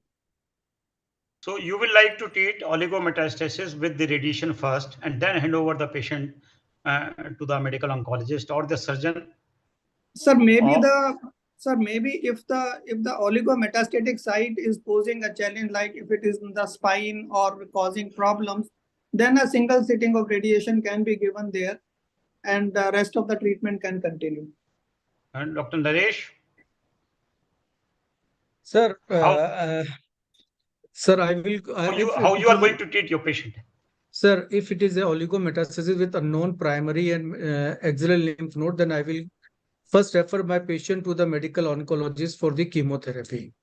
Speaker 4: So you will like to treat oligometastasis with the radiation first, and then hand over the patient to the medical oncologist or the surgeon.
Speaker 11: Sir, maybe if the oligometastatic site is posing a challenge, like if it is in the spine or causing problems, then a single sitting of radiation can be given there, and the rest of the treatment can continue.
Speaker 4: And Dr. Naresh?
Speaker 6: Sir, sir, I will.
Speaker 4: How you are going to treat your patient?
Speaker 6: Sir, if it is a oligometastasis with unknown primary and axillary lymph node, then I will first refer my patient to the medical oncologist for the chemotherapy.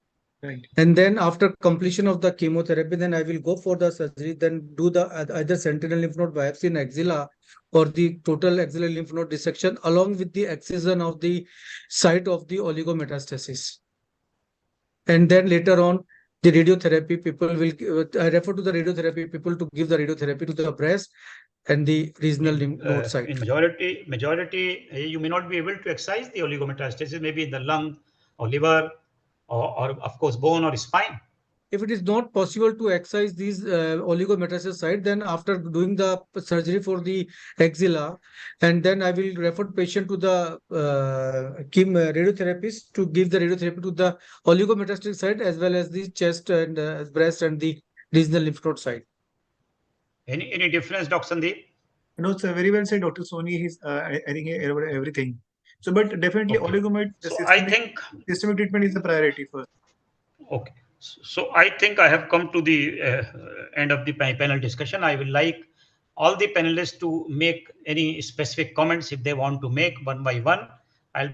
Speaker 5: Right.
Speaker 6: And then after completion of the chemotherapy, then I will go for the surgery, then do the either sentinel lymph node biopsy in axilla or the total axillary lymph node dissection along with the excision of the site of the oligometastasis. And then later on, the radiotherapy people will, I refer to the radiotherapy people to give the radiotherapy to the breast and the regional lymph node site.
Speaker 4: In majority, you may not be able to excise the oligometastasis, maybe in the lung or liver or of course bone or spine.
Speaker 6: If it is not possible to excise these oligometastasis site, then after doing the surgery for the axilla, and then I will refer patient to the radiotherapist to give the radiotherapy to the oligometastatic site as well as the chest and breast and the regional lymph node site.
Speaker 4: Any difference, Dr. Sandeep?
Speaker 5: No, it's very well said, Dr. Soni. He's, I think he covered everything. So, but definitely,
Speaker 4: okay.
Speaker 5: Systemic treatment is the priority first.
Speaker 4: Okay. So I think I have come to the end of the panel discussion. I will like all the panelists to make any specific comments if they want to make one by one.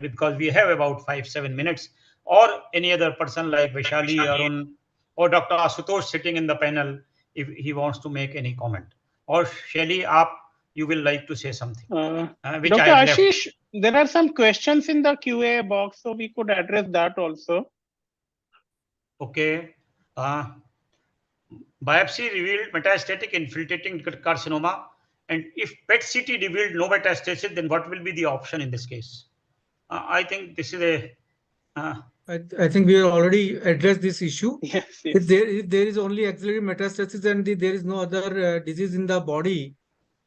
Speaker 4: Because we have about 5-7 minutes, or any other person like Vaishali, Arun, or Dr. Asutosh sitting in the panel if he wants to make any comment. Or Shelly, you will like to say something.
Speaker 2: Which Dr. Ashish, there are some questions in the QA box, so we could address that also.
Speaker 4: Okay. Biopsy revealed metastatic infiltrating carcinoma, and if PET-CT revealed no metastasis, then what will be the option in this case? I think this is a.
Speaker 6: I think we have already addressed this issue.
Speaker 2: Yes.
Speaker 6: If there is only axillary metastasis and there is no other disease in the body,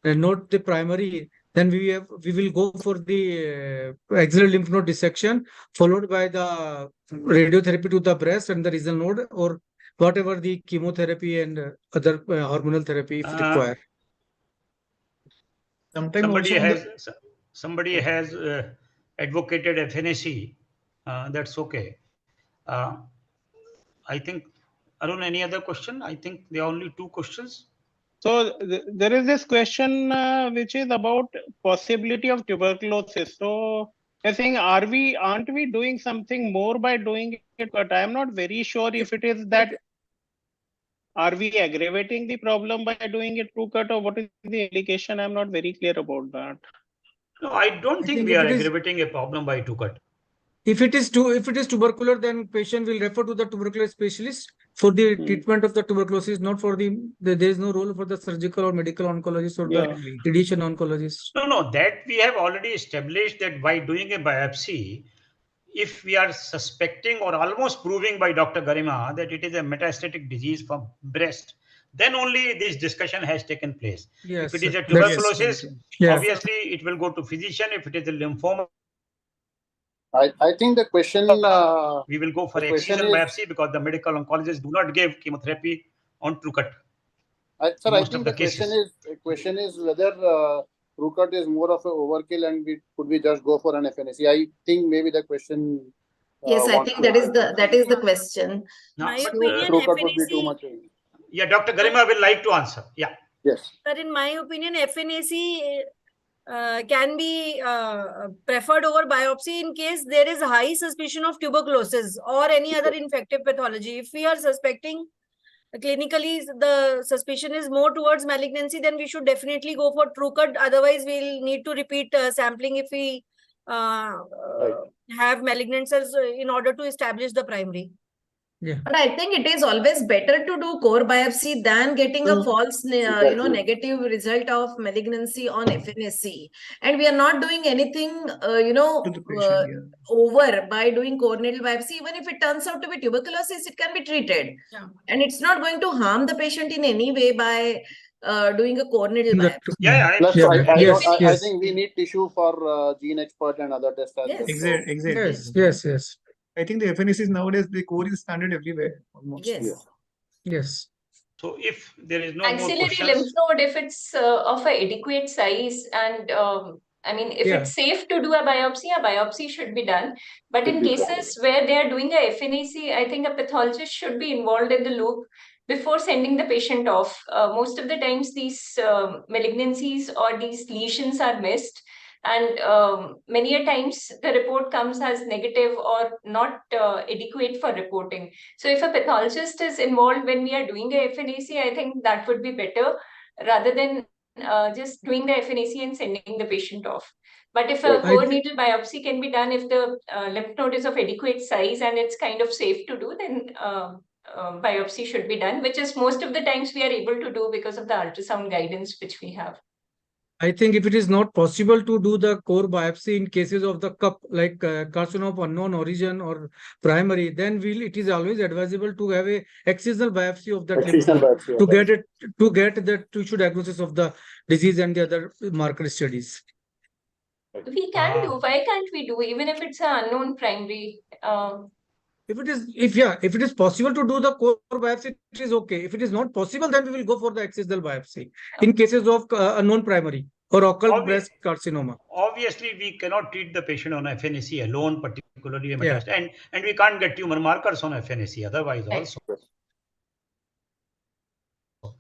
Speaker 6: and not the primary, then we will go for the axillary lymph node dissection, followed by the radiotherapy to the breast and the regional node, or whatever the chemotherapy and other hormonal therapy if required.
Speaker 4: Somebody has advocated FNAC. That's okay. I think, Arun, any other question? I think there are only 2 questions.
Speaker 2: So there is this question which is about possibility of tuberculosis. So I think aren't we doing something more by doing it? But I am not very sure if it is that. Are we aggravating the problem by doing it true cut, or what is the indication? I'm not very clear about that.
Speaker 4: No, I don't think we are aggravating a problem by true cut.
Speaker 6: If it is tubercular, then patient will refer to the tubercular specialist for the treatment of the tuberculosis, not for there is no role for the surgical or medical oncologist or the radiation oncologist.
Speaker 4: No, that we have already established that by doing a biopsy, if we are suspecting or almost proving by Dr. Garima that it is a metastatic disease from breast, then only this discussion has taken place.
Speaker 6: Yes,
Speaker 4: If it is
Speaker 6: sir.
Speaker 4: a
Speaker 6: That's-
Speaker 4: tuberculosis,
Speaker 6: Yeah.
Speaker 4: obviously it will go to physician. If it is a lymphoma,
Speaker 1: I think the question
Speaker 4: we will go for
Speaker 1: the question
Speaker 4: excision
Speaker 1: is-
Speaker 4: biopsy because the medical oncologists do not give chemotherapy on TrueCut.
Speaker 1: Sir,
Speaker 4: in
Speaker 1: I
Speaker 4: most
Speaker 1: think
Speaker 4: of the
Speaker 1: the
Speaker 4: cases.
Speaker 1: question is whether TrueCut is more of an overkill and could we just go for an FNAC? I think maybe the question.
Speaker 10: Yes, I think that is the question.
Speaker 4: No,
Speaker 8: My
Speaker 4: but,
Speaker 8: opinion,
Speaker 1: TrueCut would be too
Speaker 8: FNAC,
Speaker 1: much.
Speaker 4: yeah, Dr. Garima will like to answer. Yeah.
Speaker 1: Yes.
Speaker 8: sir, in my opinion, FNAC can be preferred over biopsy in case there is high suspicion of tuberculosis or any other infective pathology. If we are suspecting clinically the suspicion is more towards malignancy, then we should definitely go for TrueCut. Otherwise, we'll need to repeat sampling if we have malignant cells in order to establish the primary.
Speaker 6: Yeah.
Speaker 10: But I think it is always better to do core biopsy than getting a false, negative result of malignancy on FNAC. And we are not doing anything,
Speaker 5: To the patient, yeah.
Speaker 10: over by doing core needle biopsy. Even if it turns out to be tuberculosis, it can be treated.
Speaker 8: Yeah.
Speaker 10: And it's not going to harm the patient in any way by doing a core needle
Speaker 6: That-
Speaker 10: biopsy.
Speaker 4: Yeah,
Speaker 1: Plus,
Speaker 6: Yeah,
Speaker 1: I
Speaker 6: yes.
Speaker 1: think we need tissue for gene expert and other tests as
Speaker 10: Yes.
Speaker 1: well.
Speaker 5: Exactly.
Speaker 6: Yes.
Speaker 5: I think the FNACs nowadays, the core is standard everywhere almost.
Speaker 10: Yes.
Speaker 6: Yes.
Speaker 4: So if there is no more
Speaker 7: Axillary
Speaker 4: questions,
Speaker 7: lymph node, if it's of an adequate size and if
Speaker 6: Yeah.
Speaker 7: it's safe to do a biopsy should be done. But in
Speaker 1: Should be
Speaker 7: cases where they are doing a FNAC, I think a pathologist should be involved in the loop before sending the patient off. Most of the times these malignancies or these lesions are missed. And many a times the report comes as negative or not adequate for reporting. So if a pathologist is involved when we are doing a FNAC, I think that would be better rather than just doing the FNAC and sending the patient off. But if a
Speaker 1: Right.
Speaker 7: core needle biopsy can be done, if the lymph node is of adequate size and it's kind of safe to do, then biopsy should be done, which is most of the times we are able to do because of the ultrasound guidance which we have.
Speaker 6: I think if it is not possible to do the core biopsy in cases of the cup, like carcinoma of unknown origin or primary, then it is always advisable to have a excisional biopsy of that lymph
Speaker 1: Excisional
Speaker 6: node
Speaker 1: biopsy,
Speaker 6: to
Speaker 1: okay.
Speaker 6: get the tissue diagnosis of the disease and the other marker studies.
Speaker 7: We can do. Why can't we do? Even if it's an unknown primary.
Speaker 6: If it is possible to do the core biopsy, it is okay. If it is not possible, then we will go for the excisional biopsy in cases of unknown primary or occult breast carcinoma.
Speaker 4: obviously we cannot treat the patient on FNAC alone, particularly a
Speaker 6: Yeah.
Speaker 4: metastasis, and we can't get tumor markers on FNAC otherwise
Speaker 7: Right.
Speaker 4: also.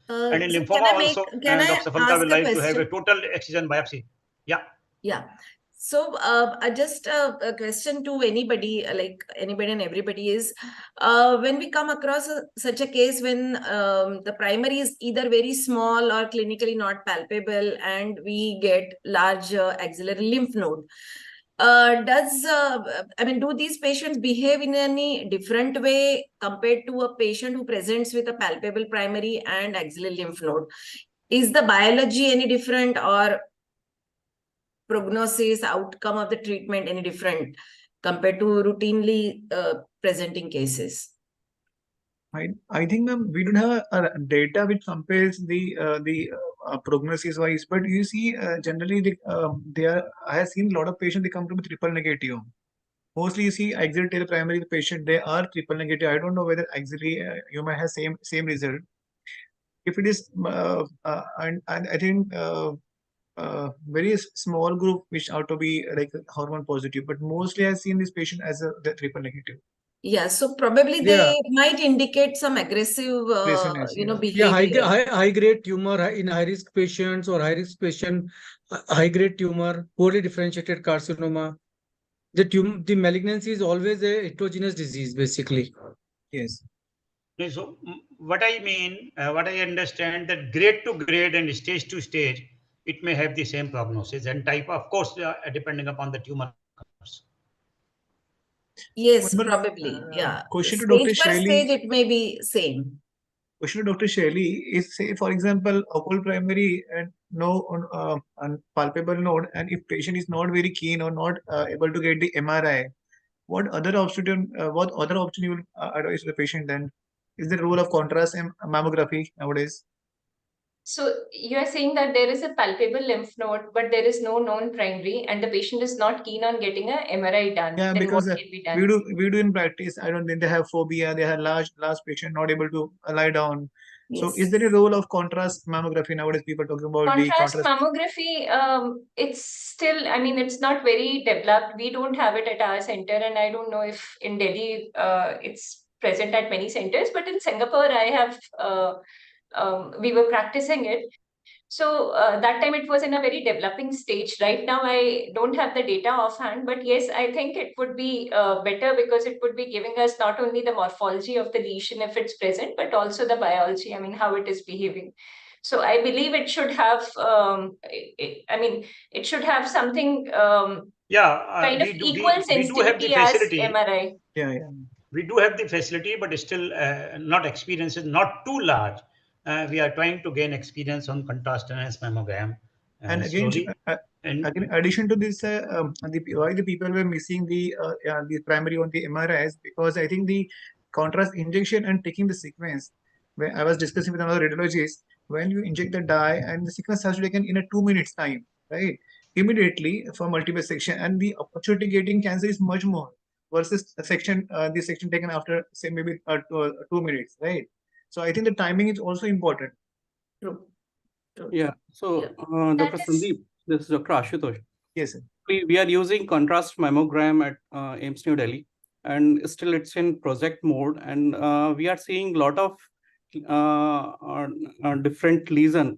Speaker 4: And in
Speaker 10: So
Speaker 4: lymphoma also,
Speaker 10: can I
Speaker 4: Dr. Safalka
Speaker 10: ask
Speaker 4: will
Speaker 10: a
Speaker 4: like to have a
Speaker 10: question?
Speaker 4: total excision biopsy. Yeah.
Speaker 10: Yeah. So just a question to anybody, like anybody and everybody is, when we come across such a case when the primary is either very small or clinically not palpable and we get large axillary lymph node, do these patients behave in any different way compared to a patient who presents with a palpable primary and axillary lymph node? Is the biology any different or prognosis, outcome of the treatment any different compared to routinely presenting cases?
Speaker 5: I think, ma'am, we don't have a data which compares the prognosis wise, but you see, generally I have seen a lot of patients, they come to be triple negative. Mostly you see axillary primary the patient, they are triple negative. I don't know whether axillary you might have same result. If it is and I think very small group which ought to be like hormone positive, but mostly I've seen this patient as the triple negative.
Speaker 10: Yeah, so probably they might indicate some aggressive, behavior.
Speaker 6: Yeah, high grade tumor in high risk patients or high risk patient, high grade tumor, poorly differentiated carcinoma. The malignancy is always a heterogeneous disease, basically.
Speaker 5: Yes.
Speaker 4: So what I mean, what I understand that grade to grade and stage to stage, it may have the same prognosis and type, of course, depending upon the tumor.
Speaker 10: Yes,
Speaker 5: But,
Speaker 10: probably. Yeah.
Speaker 5: question to
Speaker 10: Stage
Speaker 5: Dr.
Speaker 10: per
Speaker 5: Shelley.
Speaker 10: stage, it may be same.
Speaker 5: Question to Dr. Shelley is, say, for example, occult primary and no palpable node, and if patient is not very keen or not able to get the MRI, what other option you will advise to the patient then? Is the role of contrast and mammography nowadays?
Speaker 7: So you are saying that there is a palpable lymph node, but there is no known primary, and the patient is not keen on getting a MRI done.
Speaker 5: Yeah,
Speaker 7: Then
Speaker 5: because
Speaker 7: what can be done?
Speaker 5: we do in practice. I don't think they have phobia. They have large patient not able to lie down. So is
Speaker 7: Yes.
Speaker 5: there a role of contrast mammography nowadays? People talking about the
Speaker 7: Contrast
Speaker 5: contrast.
Speaker 7: mammography, it's still, I mean, it's not very developed. We don't have it at our center, and I don't know if in Delhi it's present at many centers, but in Singapore, we were practicing it. So that time it was in a very developing stage. Right now, I don't have the data offhand, but yes, I think it would be better because it would be giving us not only the morphology of the lesion if it's present, but also the biology, I mean, how it is behaving. So I believe it should have, it should have something kind of equal sensitivity as MRI.
Speaker 5: Yeah.
Speaker 4: We do have the facility, but still not experience is not too large. We are trying to gain experience on contrast enhanced mammogram.
Speaker 5: And again, again, addition to this, why the people were missing the primary on the MRIs, because I think the contrast injection and taking the sequence, where I was discussing with another radiologist, when you inject the dye and the sequence has to be taken in a 2 minutes time, right? Immediately for multiple section, and the opportunity getting cancer is much more versus a section, the section taken after say maybe 2 minutes, right? So I think the timing is also important.
Speaker 7: True.
Speaker 12: Yeah. So, Dr. Sandeep, this is Dr. Ashutosh.
Speaker 5: Yes, sir.
Speaker 12: We are using contrast mammogram at AIIMS New Delhi, and still it's in project mode, and we are seeing a lot of different lesion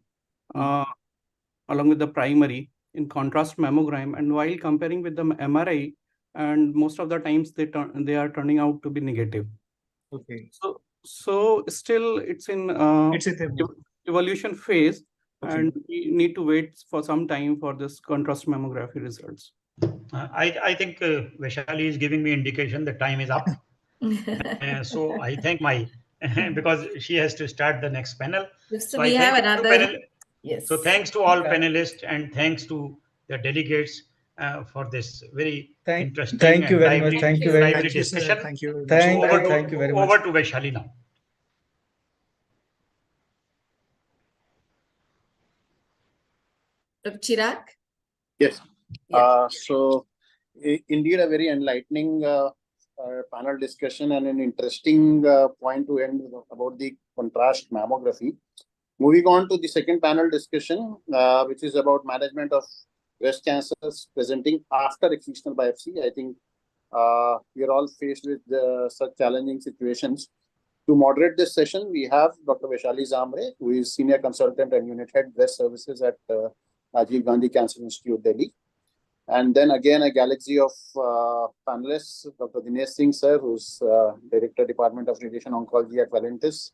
Speaker 12: along with the primary in contrast mammogram, and while comparing with the MRI, and most of the times they are turning out to be negative.
Speaker 5: Okay.
Speaker 12: So still it's in evolution phase. Okay. And we need to wait for some time for this contrast mammography results.
Speaker 4: I think Vaishali is giving me indication the time is up. So I thank my, because she has to start the next panel.
Speaker 10: So we have another.
Speaker 4: Yes. So thanks to all panelists and thanks to the delegates for this very interesting.
Speaker 6: Thank you very much. Thank you very much.
Speaker 4: Discussion.
Speaker 6: Thank you. Thank you very much.
Speaker 4: Over to Vaishali now.
Speaker 10: Chirag?
Speaker 1: Yes. Yeah. So indeed a very enlightening panel discussion and an interesting point to end about the contrast mammography. Moving on to the second panel discussion, which is about management of breast cancers presenting after excisional biopsy. I think we are all faced with such challenging situations. To moderate this session, we have Dr. Vaishali Zamre, who is Senior Consultant and Unit Head Breast Services at Rajiv Gandhi Cancer Institute, Delhi. And then again, a galaxy of panelists, Dr. Dinesh Singh, sir, who's Director, Department of Radiation Oncology at Valentis.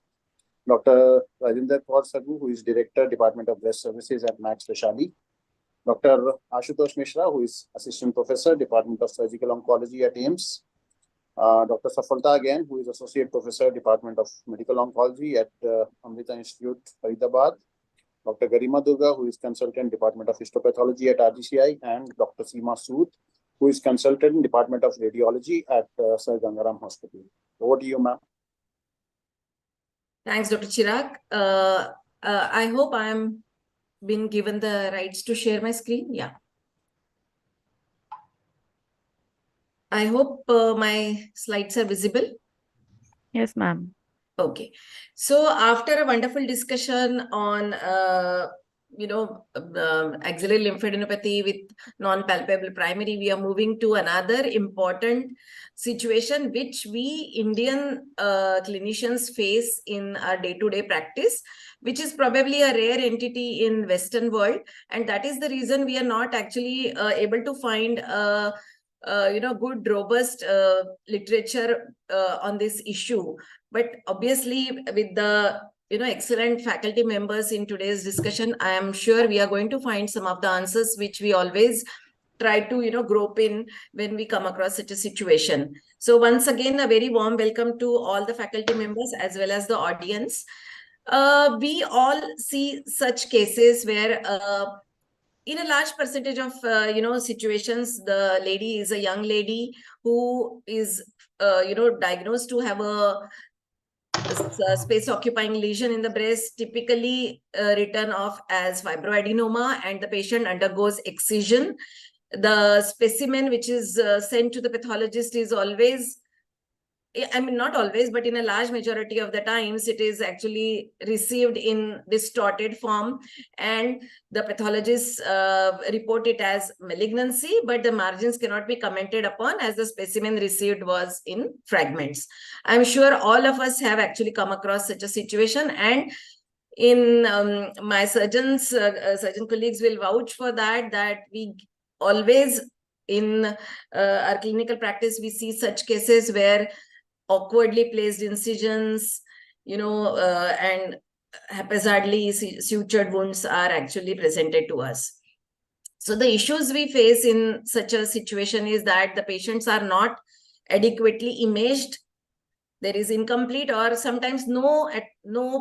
Speaker 1: Dr. Rajinder Kaur Sagu, who is Director, Department of Breast Services at Max Vaishali. Dr. Ashutosh Mishra, who is Assistant Professor, Department of Surgical Oncology at AIIMS. Dr. Safalta again, who is Associate Professor, Department of Medical Oncology at Amrita Institute, Faridabad. Dr. Garima Durga, who is Consultant, Department of Histopathology at RGCI, and Dr. Seema Sood, who is Consultant, Department of Radiology at Sir Gangaram Hospital. Over to you, ma'am.
Speaker 10: Thanks, Dr. Chirag. I hope I'm been given the rights to share my screen. Yeah. I hope my slides are visible.
Speaker 3: Yes, ma'am.
Speaker 10: Okay. So after a wonderful discussion on, axillary lymphadenopathy with non-palpable primary, we are moving to another important situation which we Indian clinicians face in our day-to-day practice, which is probably a rare entity in Western world. And that is the reason we are not actually able to find good, robust literature on this issue. But obviously, with the excellent faculty members in today's discussion, I am sure we are going to find some of the answers which we always try to grope in when we come across such a situation. So once again, a very warm welcome to all the faculty members as well as the audience. We all see such cases where in a large percentage of situations, the lady is a young lady who is diagnosed to have a space occupying lesion in the breast, typically written off as fibroadenoma, and the patient undergoes excision. The specimen which is sent to the pathologist is always, I mean, not always, but in a large majority of the times, it is actually received in distorted form, and the pathologists report it as malignancy, but the margins cannot be commented upon as the specimen received was in fragments. I'm sure all of us have actually come across such a situation, and in my surgeon colleagues will vouch for that we always in our clinical practice, we see such cases where awkwardly placed incisions, and haphazardly sutured wounds are actually presented to us. So the issues we face in such a situation is that the patients are not adequately imaged. There is incomplete or sometimes no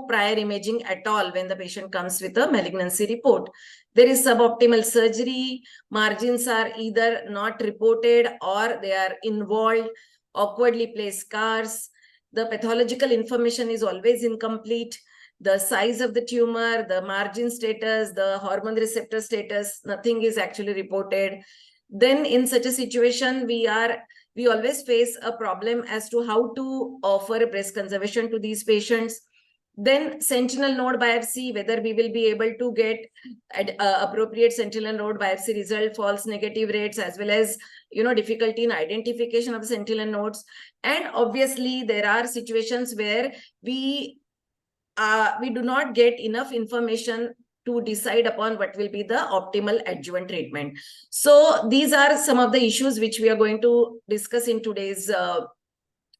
Speaker 10: prior imaging at all when the patient comes with a malignancy report. There is suboptimal surgery. Margins are either not reported or they are involved. Awkwardly placed scars. The pathological information is always incomplete. The size of the tumor, the margin status, the hormone receptor status, nothing is actually reported. Then in such a situation, we always face a problem as to how to offer breast conservation to these patients. Then sentinel node biopsy, whether we will be able to get appropriate sentinel node biopsy result, false negative rates, as well as difficulty in identification of the sentinel nodes. And obviously there are situations where we do not get enough information to decide upon what will be the optimal adjuvant treatment. So these are some of the issues which we are going to discuss in today's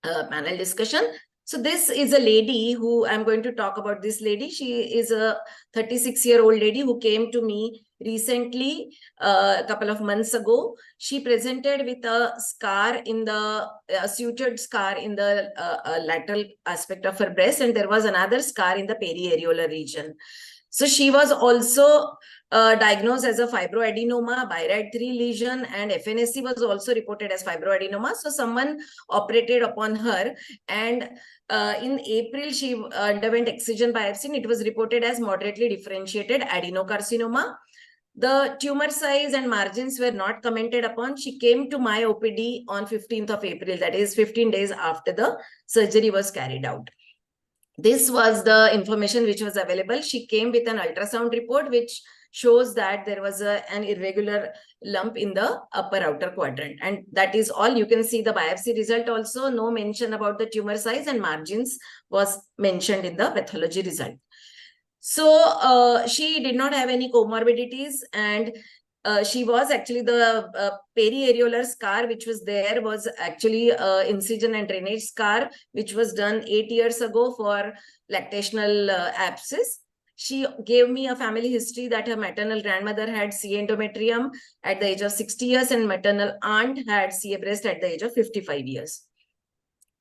Speaker 10: panel discussion. So this is a lady who I'm going to talk about. This lady, she is a 36-year-old lady who came to me recently, a couple of months ago. She presented with a scar in the sutured scar in the lateral aspect of her breast, and there was another scar in the periareolar region. So she was also diagnosed as a fibroadenoma, BIRAD3 lesion, and FNSC was also reported as fibroadenoma. So someone operated upon her, and in April, she underwent excision biopsy, and it was reported as moderately differentiated adenocarcinoma. The tumor size and margins were not commented upon. She came to my OPD on 15th of April, that is 15 days after the surgery was carried out. This was the information which was available. She came with an ultrasound report which shows that there was an irregular lump in the upper outer quadrant. And that is all. You can see the biopsy result also. No mention about the tumor size and margins was mentioned in the pathology result. So she did not have any comorbidities, and she was actually the periareolar scar which was there was actually incision and drainage scar which was done 8 years ago for lactational abscess. She gave me a family history that her maternal grandmother had CA endometrium at the age of 60 years and maternal aunt had CA breast at the age of 55 years.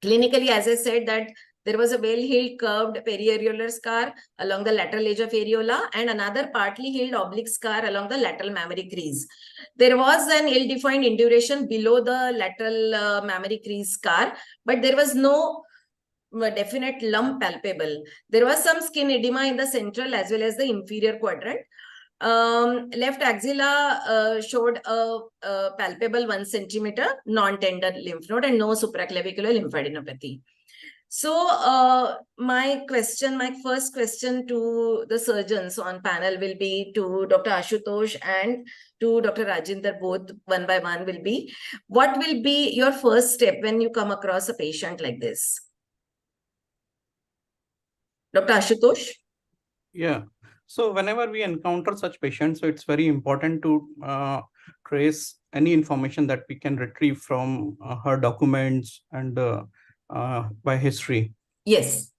Speaker 10: Clinically, as I said, that there was a well-healed curved periareolar scar along the lateral edge of areola and another partly healed oblique scar along the lateral mammary crease. There was an ill-defined induration below the lateral mammary crease scar, but there was no definite lump palpable. There was some skin edema in the central as well as the inferior quadrant. Left axilla showed a palpable 1 centimeter non-tender lymph node and no supraclavicular lymphadenopathy. So my first question to the surgeons on panel will be to Dr. Ashutosh and to Dr. Rajinder, both one by one will be, what will be your first step when you come across a patient like this? Dr. Ashutosh?
Speaker 12: Yeah. So whenever we encounter such patients, so it's very important to trace any information that we can retrieve from her documents and by history.
Speaker 10: Yes.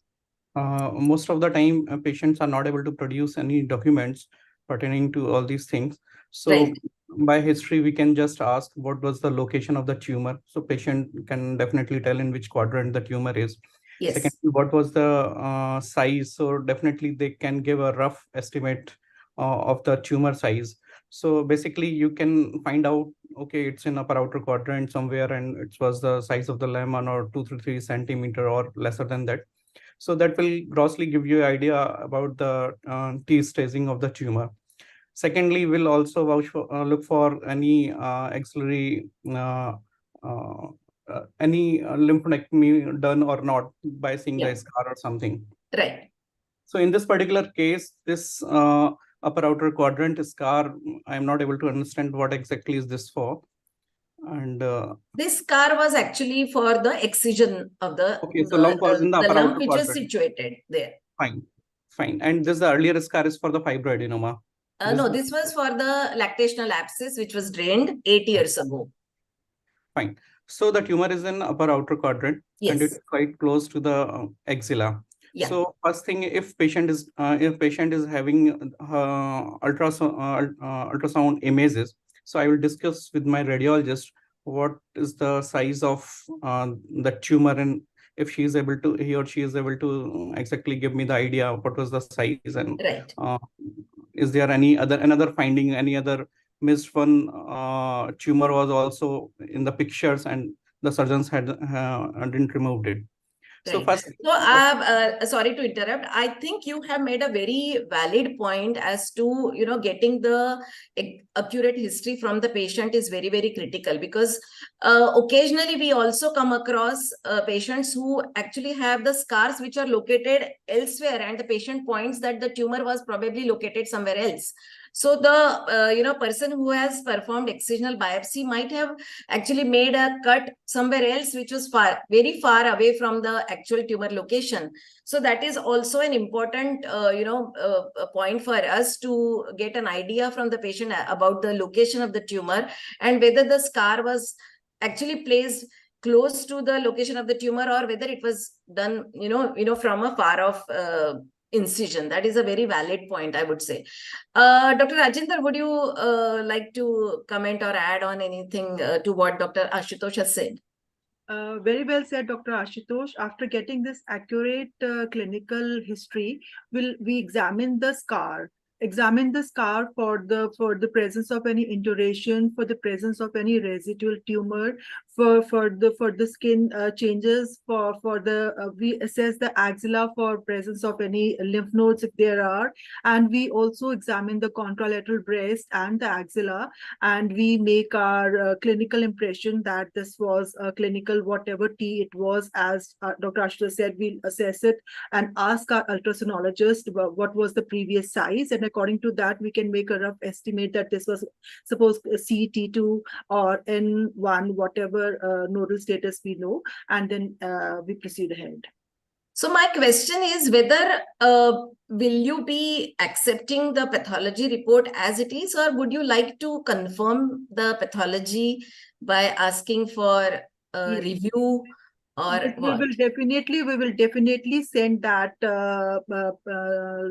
Speaker 12: Most of the time, patients are not able to produce any documents pertaining to all these things. So
Speaker 10: Right.
Speaker 12: by history, we can just ask what was the location of the tumor. So patient can definitely tell in which quadrant the tumor is.
Speaker 10: Yes.
Speaker 12: Secondly, what was the size? So definitely they can give a rough estimate of the tumor size. So basically you can find out, okay, it's in upper outer quadrant somewhere and it was the size of the lemon or 2 to 3 centimeter or lesser than that. So that will grossly give you an idea about the T staging of the tumor. Secondly, we'll also look for any axillary, any lymphodectomy done or not by seeing the scar or something.
Speaker 10: Right.
Speaker 12: So in this particular case, this upper outer quadrant scar, I'm not able to understand what exactly is this for. And
Speaker 10: this scar was actually for the excision of the,
Speaker 12: okay, so lump was in the upper
Speaker 10: lump
Speaker 12: outer
Speaker 10: which
Speaker 12: quadrant.
Speaker 10: is situated there.
Speaker 12: Fine, fine. And this the earlier scar is for the fibroadenoma.
Speaker 10: No, this was for the lactational abscess, which was drained 8 years ago.
Speaker 12: Fine. So the tumor is in upper outer quadrant, and it's quite close to the axilla.
Speaker 10: Yeah.
Speaker 12: So first thing, if patient is having ultrasound images, so I will discuss with my radiologist what is the size of the tumor, and if he or she is able to exactly give me the idea of what was the size, and is there another finding, any other missed one tumor was also in the pictures and the surgeons didn't remove it. So first,
Speaker 10: sorry to interrupt. I think you have made a very valid point as to, getting the accurate history from the patient is very, very critical, because occasionally we also come across patients who actually have the scars which are located elsewhere, and the patient points that the tumor was probably located somewhere else. So the person who has performed excisional biopsy might have actually made a cut somewhere else, which was very far away from the actual tumor location. So that is also an important point for us to get an idea from the patient about the location of the tumor and whether the scar was actually placed close to the location of the tumor or whether it was done from a far off incision. That is a very valid point, I would say. Dr. Rajinder, would you like to comment or add on anything to what Dr. Ashutosh has said?
Speaker 13: Very well said, Dr. Ashutosh. After getting this accurate clinical history, we examine the scar for the presence of any induration, for the presence of any residual tumor, for the skin changes, we assess the axilla for presence of any lymph nodes if there are, and we also examine the contralateral breast and the axilla, and we make our clinical impression that this was a clinical whatever T it was. As Dr. Ashutosh said, we'll assess it and ask our ultrasonologist what was the previous size, and according to that we can make a rough estimate that this was supposed CT2 or N1, whatever nodal status we know, and then we proceed ahead.
Speaker 10: So my question is whether will you be accepting the pathology report as it is, or would you like to confirm the pathology by asking for a review? Or
Speaker 13: we will definitely send that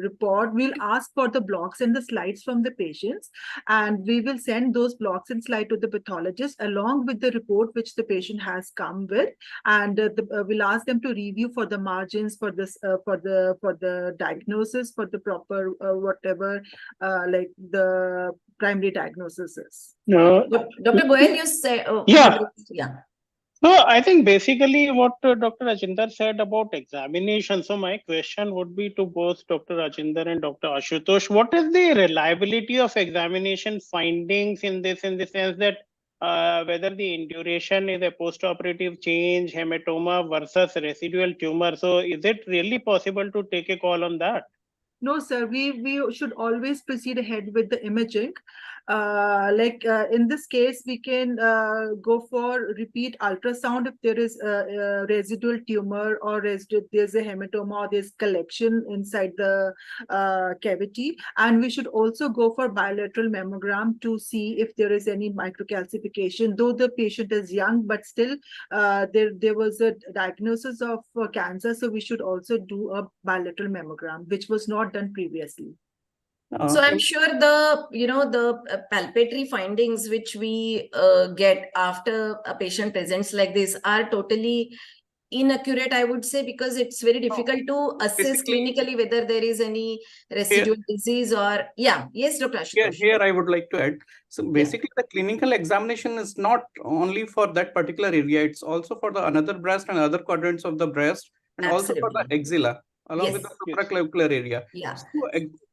Speaker 13: report. We'll ask for the blocks and the slides from the patients, and we will send those blocks and slides to the pathologist along with the report which the patient has come with, and we'll ask them to review for the margins, for this for the diagnosis, for the proper whatever like the primary diagnosis is.
Speaker 10: Dr. Goel, you say yeah.
Speaker 2: So I think basically what Dr. Rajinder said about examination. So my question would be to both Dr. Rajinder and Dr. Ashutosh. What is the reliability of examination findings in the sense that whether the induration is a postoperative change, hematoma versus residual tumor? So is it really possible to take a call on that?
Speaker 13: No, sir. We should always proceed ahead with the imaging. In this case, we can go for repeat ultrasound if there is a residual tumor or there's a hematoma or there's collection inside the cavity. And we should also go for bilateral mammogram to see if there is any microcalcification. Though the patient is young, but still there was a diagnosis of cancer. So we should also do a bilateral mammogram, which was not done previously.
Speaker 10: So I'm sure the palpatory findings which we get after a patient presents like this are totally inaccurate, I would say, because it's very difficult to assess
Speaker 12: Basically,
Speaker 10: clinically whether there is any residual disease or, yeah. Yes, Dr. Ashutosh.
Speaker 12: Here I would like to add. So basically, the clinical examination is not only for that particular area, it's also for the another breast and other quadrants of the breast, and also for the axilla, along with the supraclavicular area.
Speaker 10: Yeah.
Speaker 12: So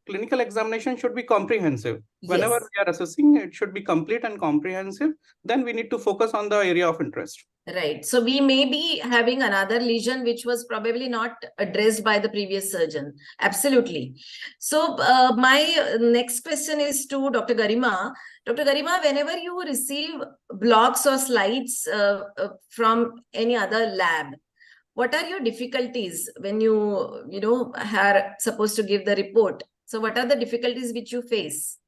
Speaker 12: clinical examination should be comprehensive. Whenever we are assessing, it should be complete and comprehensive. Then we need to focus on the area of interest.
Speaker 10: Right. So we may be having another lesion which was probably not addressed by the previous surgeon. Absolutely. So my next question is to Dr. Garima. Dr. Garima, whenever you receive blocks or slides from any other lab, what are your difficulties when you are supposed to give the report? So what are the difficulties which you face?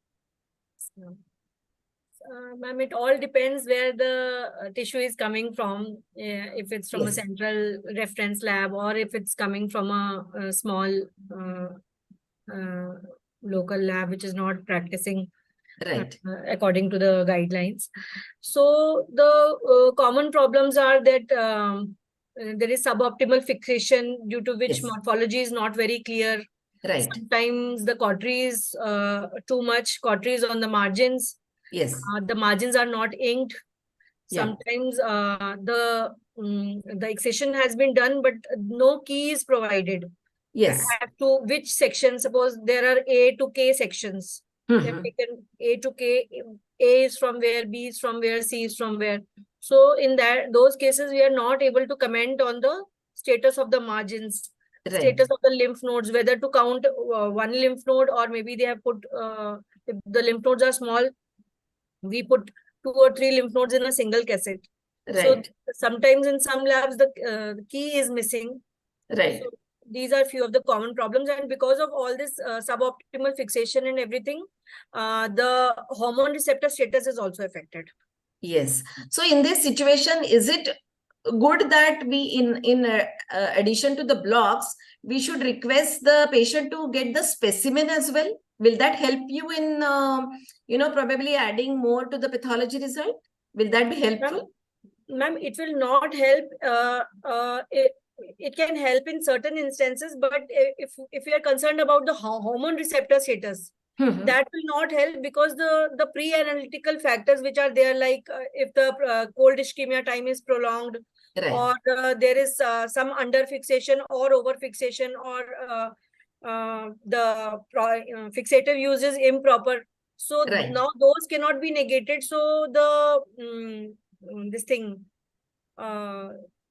Speaker 8: Ma'am, it all depends where the tissue is coming from. If it's from a central reference lab or if it's coming from a small local lab which is not practicing according to the guidelines. So the common problems are that there is suboptimal fixation due to which morphology is not very clear.
Speaker 10: Right.
Speaker 8: Sometimes the cautery is too much, cautery is on the margins.
Speaker 10: Yes.
Speaker 8: The margins are not inked. Sometimes the excision has been done, but no key is provided.
Speaker 10: Yes.
Speaker 8: As to which section, suppose there are A to K sections. They have taken A to K. A is from where, B is from where, C is from where. So in those cases, we are not able to comment on the status of the margins, status of the lymph nodes, whether to count one lymph node or maybe they have put, if the lymph nodes are small, we put 2 or 3 lymph nodes in a single cassette.
Speaker 10: Right.
Speaker 8: So sometimes in some labs, the key is missing.
Speaker 10: Right.
Speaker 8: So these are few of the common problems. And because of all this suboptimal fixation and everything, the hormone receptor status is also affected.
Speaker 10: Yes. So in this situation, is it good that we, in addition to the blocks, we should request the patient to get the specimen as well? Will that help you in, probably adding more to the pathology result? Will that be helpful?
Speaker 8: Ma'am, it will not help. It can help in certain instances, but if you are concerned about the hormone receptor status, that will not help because the pre-analytical factors which are there, like if the cold ischemia time is prolonged, or there is some underfixation or overfixation, or the fixator use is improper. So now those cannot be negated. So the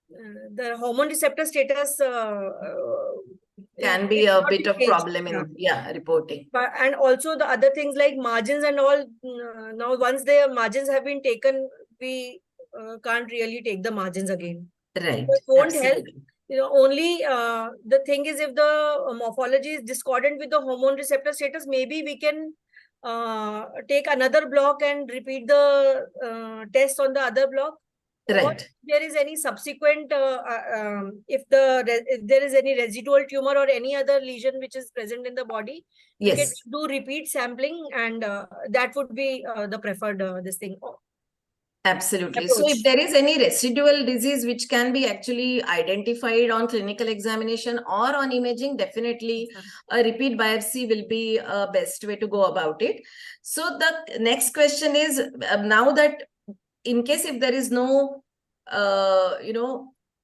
Speaker 8: the hormone receptor status
Speaker 10: can be a bit of problem in reporting.
Speaker 8: And also the other things like margins and all. Now once the margins have been taken, we can't really take the margins again.
Speaker 10: Right.
Speaker 8: So it won't help. Only the thing is, if the morphology is discordant with the hormone receptor status, maybe we can take another block and repeat the test on the other block.
Speaker 10: Right.
Speaker 8: Or if there is any subsequent, if there is any residual tumor or any other lesion which is present in the body, we can do repeat sampling, and that would be the preferred
Speaker 10: Absolutely.
Speaker 8: approach.
Speaker 10: So if there is any residual disease which can be actually identified on clinical examination or on imaging, definitely a repeat biopsy will be a best way to go about it. So the next question is, now that in case if there is no,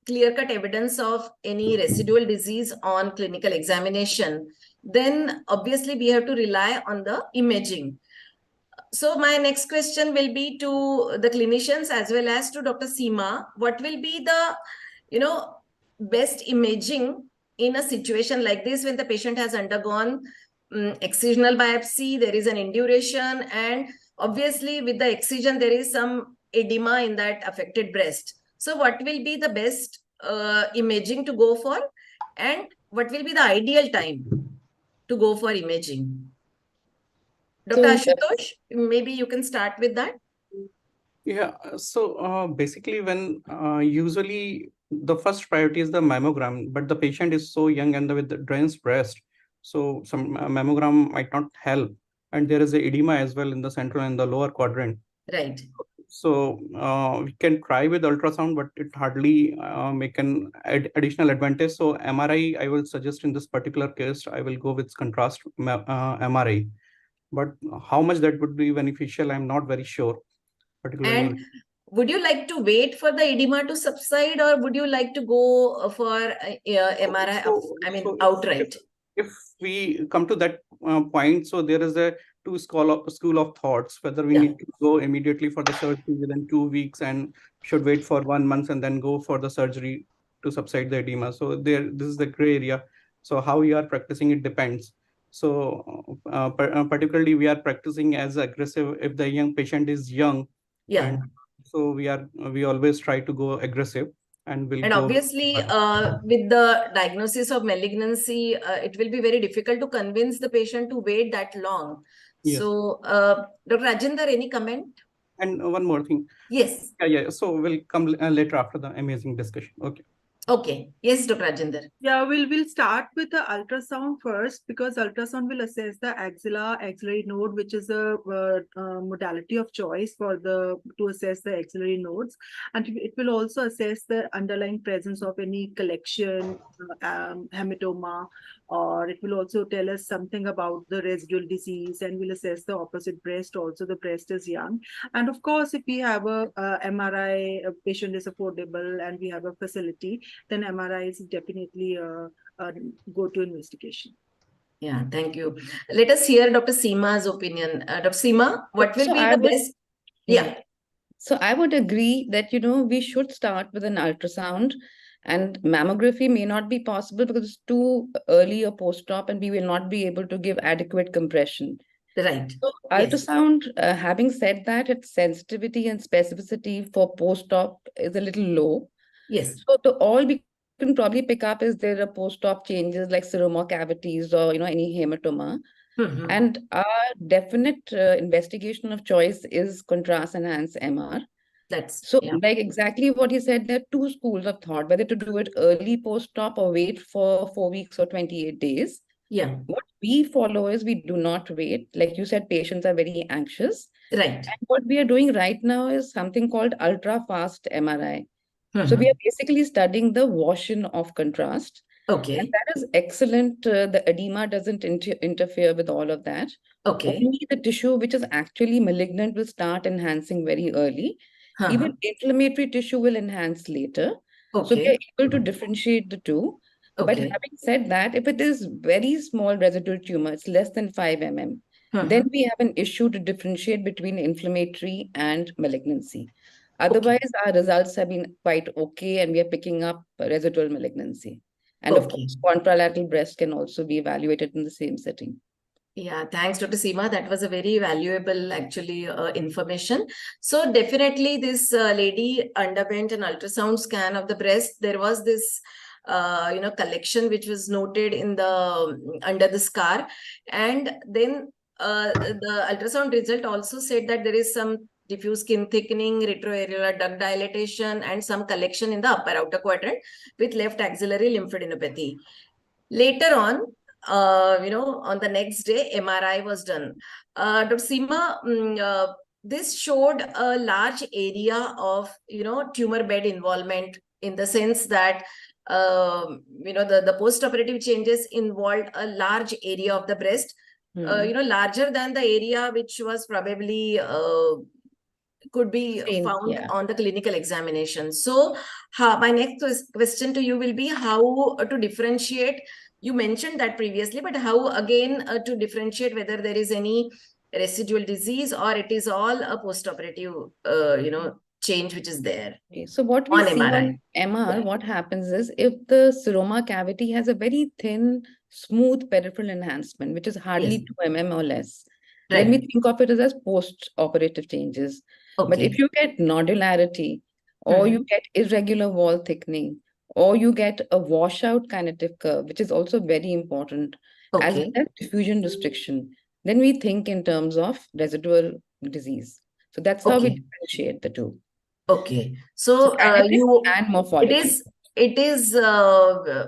Speaker 10: clear-cut evidence of any residual disease on clinical examination, then obviously we have to rely on the imaging. So my next question will be to the clinicians as well as to Dr. Seema. What will be the, best imaging in a situation like this when the patient has undergone excisional biopsy, there is an induration, and obviously with the excision, there is some edema in that affected breast. So what will be the best imaging to go for, and what will be the ideal time to go for imaging? Dr. Ashutosh, maybe you can start with that.
Speaker 12: Yeah, so basically when usually the first priority is the mammogram, but the patient is so young and with the drenched breast, so some mammogram might not help. And there is a edema as well in the central and the lower quadrant.
Speaker 10: Right.
Speaker 12: So we can try with ultrasound, but it hardly make an additional advantage. So MRI, I will suggest in this particular case, I will go with contrast MRI. But how much that would be beneficial, I'm not very sure. Particularly.
Speaker 10: And would you like to wait for the edema to subside, or would you like to go for MRI? Outright.
Speaker 12: If we come to that point, so there is a school of thoughts whether we need to go immediately for the surgery within 2 weeks and should wait for 1 month and then go for the surgery to subside the edema. So this is the gray area. So how we are practicing, it depends. So particularly we are practicing as aggressive if the young patient is young.
Speaker 10: Yeah.
Speaker 12: And so we always try to go aggressive. And
Speaker 10: obviously, with the diagnosis of malignancy, it will be very difficult to convince the patient to wait that long. Yes. So, Dr. Rajinder, any comment?
Speaker 12: And one more thing.
Speaker 10: Yes.
Speaker 12: Yeah. So we'll come later after the amazing discussion. Okay.
Speaker 10: Okay. Yes, Dr. Rajinder.
Speaker 13: Yeah, we'll start with the ultrasound first, because ultrasound will assess the axillary node, which is a modality of choice to assess the axillary nodes, and it will also assess the underlying presence of any collection, hematoma, or it will also tell us something about the residual disease, and will assess the opposite breast. Also, the breast is young, and of course, if we have a MRI, a patient is affordable, and we have a facility, then MRI is definitely a go-to investigation.
Speaker 10: Yeah, thank you. Let us hear Dr. Seema's opinion. Dr. Seema, what will be the best? Yeah.
Speaker 3: So I would agree that, we should start with an ultrasound, and mammography may not be possible because it's too early or post-op and we will not be able to give adequate compression.
Speaker 10: Right.
Speaker 3: So ultrasound, having said that, its sensitivity and specificity for post-op is a little low.
Speaker 10: Yes.
Speaker 3: So all we can probably pick up is there are post-op changes like seroma cavities or, any hematoma.
Speaker 10: Mm-hmm.
Speaker 3: And our definite investigation of choice is contrast enhanced MR. Like exactly what he said, there are two schools of thought, whether to do it early post-op or wait for 4 weeks or 28 days.
Speaker 10: Yeah.
Speaker 3: What we follow is we do not wait. Like you said, patients are very anxious.
Speaker 10: Right.
Speaker 3: And what we are doing right now is something called ultra-fast MRI.
Speaker 10: Mm-hmm.
Speaker 3: So we are basically studying the wash-in of contrast.
Speaker 10: Okay.
Speaker 3: And that is excellent. The edema doesn't interfere with all of that.
Speaker 10: Okay.
Speaker 3: Only the tissue which is actually malignant will start enhancing very early. Even inflammatory tissue will enhance later.
Speaker 10: Okay.
Speaker 3: So we are able to differentiate the two.
Speaker 10: Okay.
Speaker 3: But having said that, if it is very small residual tumor, it's less than 5 mm, then we have an issue to differentiate between inflammatory and malignancy. Otherwise, our results have been quite okay, and we are picking up residual malignancy. And of course, contralateral breast can also be evaluated in the same setting.
Speaker 10: Yeah, thanks, Dr. Seema. That was a very valuable, actually, information. So definitely this lady underwent an ultrasound scan of the breast. There was this, collection which was noted in under the scar. And then the ultrasound result also said that there is some diffuse skin thickening, retroareolar duct dilatation, and some collection in the upper outer quadrant with left axillary lymphadenopathy. Later on, on the next day, MRI was done. Dr. Seema, this showed a large area of, tumor bed involvement, in the sense that, the post-operative changes involved a large area of the breast, larger than the area which was probably could be found on the clinical examination. So my next question to you will be how to differentiate. You mentioned that previously, but how again to differentiate whether there is any residual disease or it is all a post-operative, change which is there.
Speaker 3: Okay. So what we see on MR, what happens is if the seroma cavity has a very thin, smooth peripheral enhancement, which is hardly 2 mm or less, then we think of it as post-operative changes.
Speaker 10: Okay.
Speaker 3: But if you get nodularity, or you get irregular wall thickening, or you get a washout kinetic curve, which is also very important, as well as diffusion restriction, then we think in terms of residual disease. So that's how we differentiate the two.
Speaker 10: Okay. So,
Speaker 3: and morphology.
Speaker 10: it is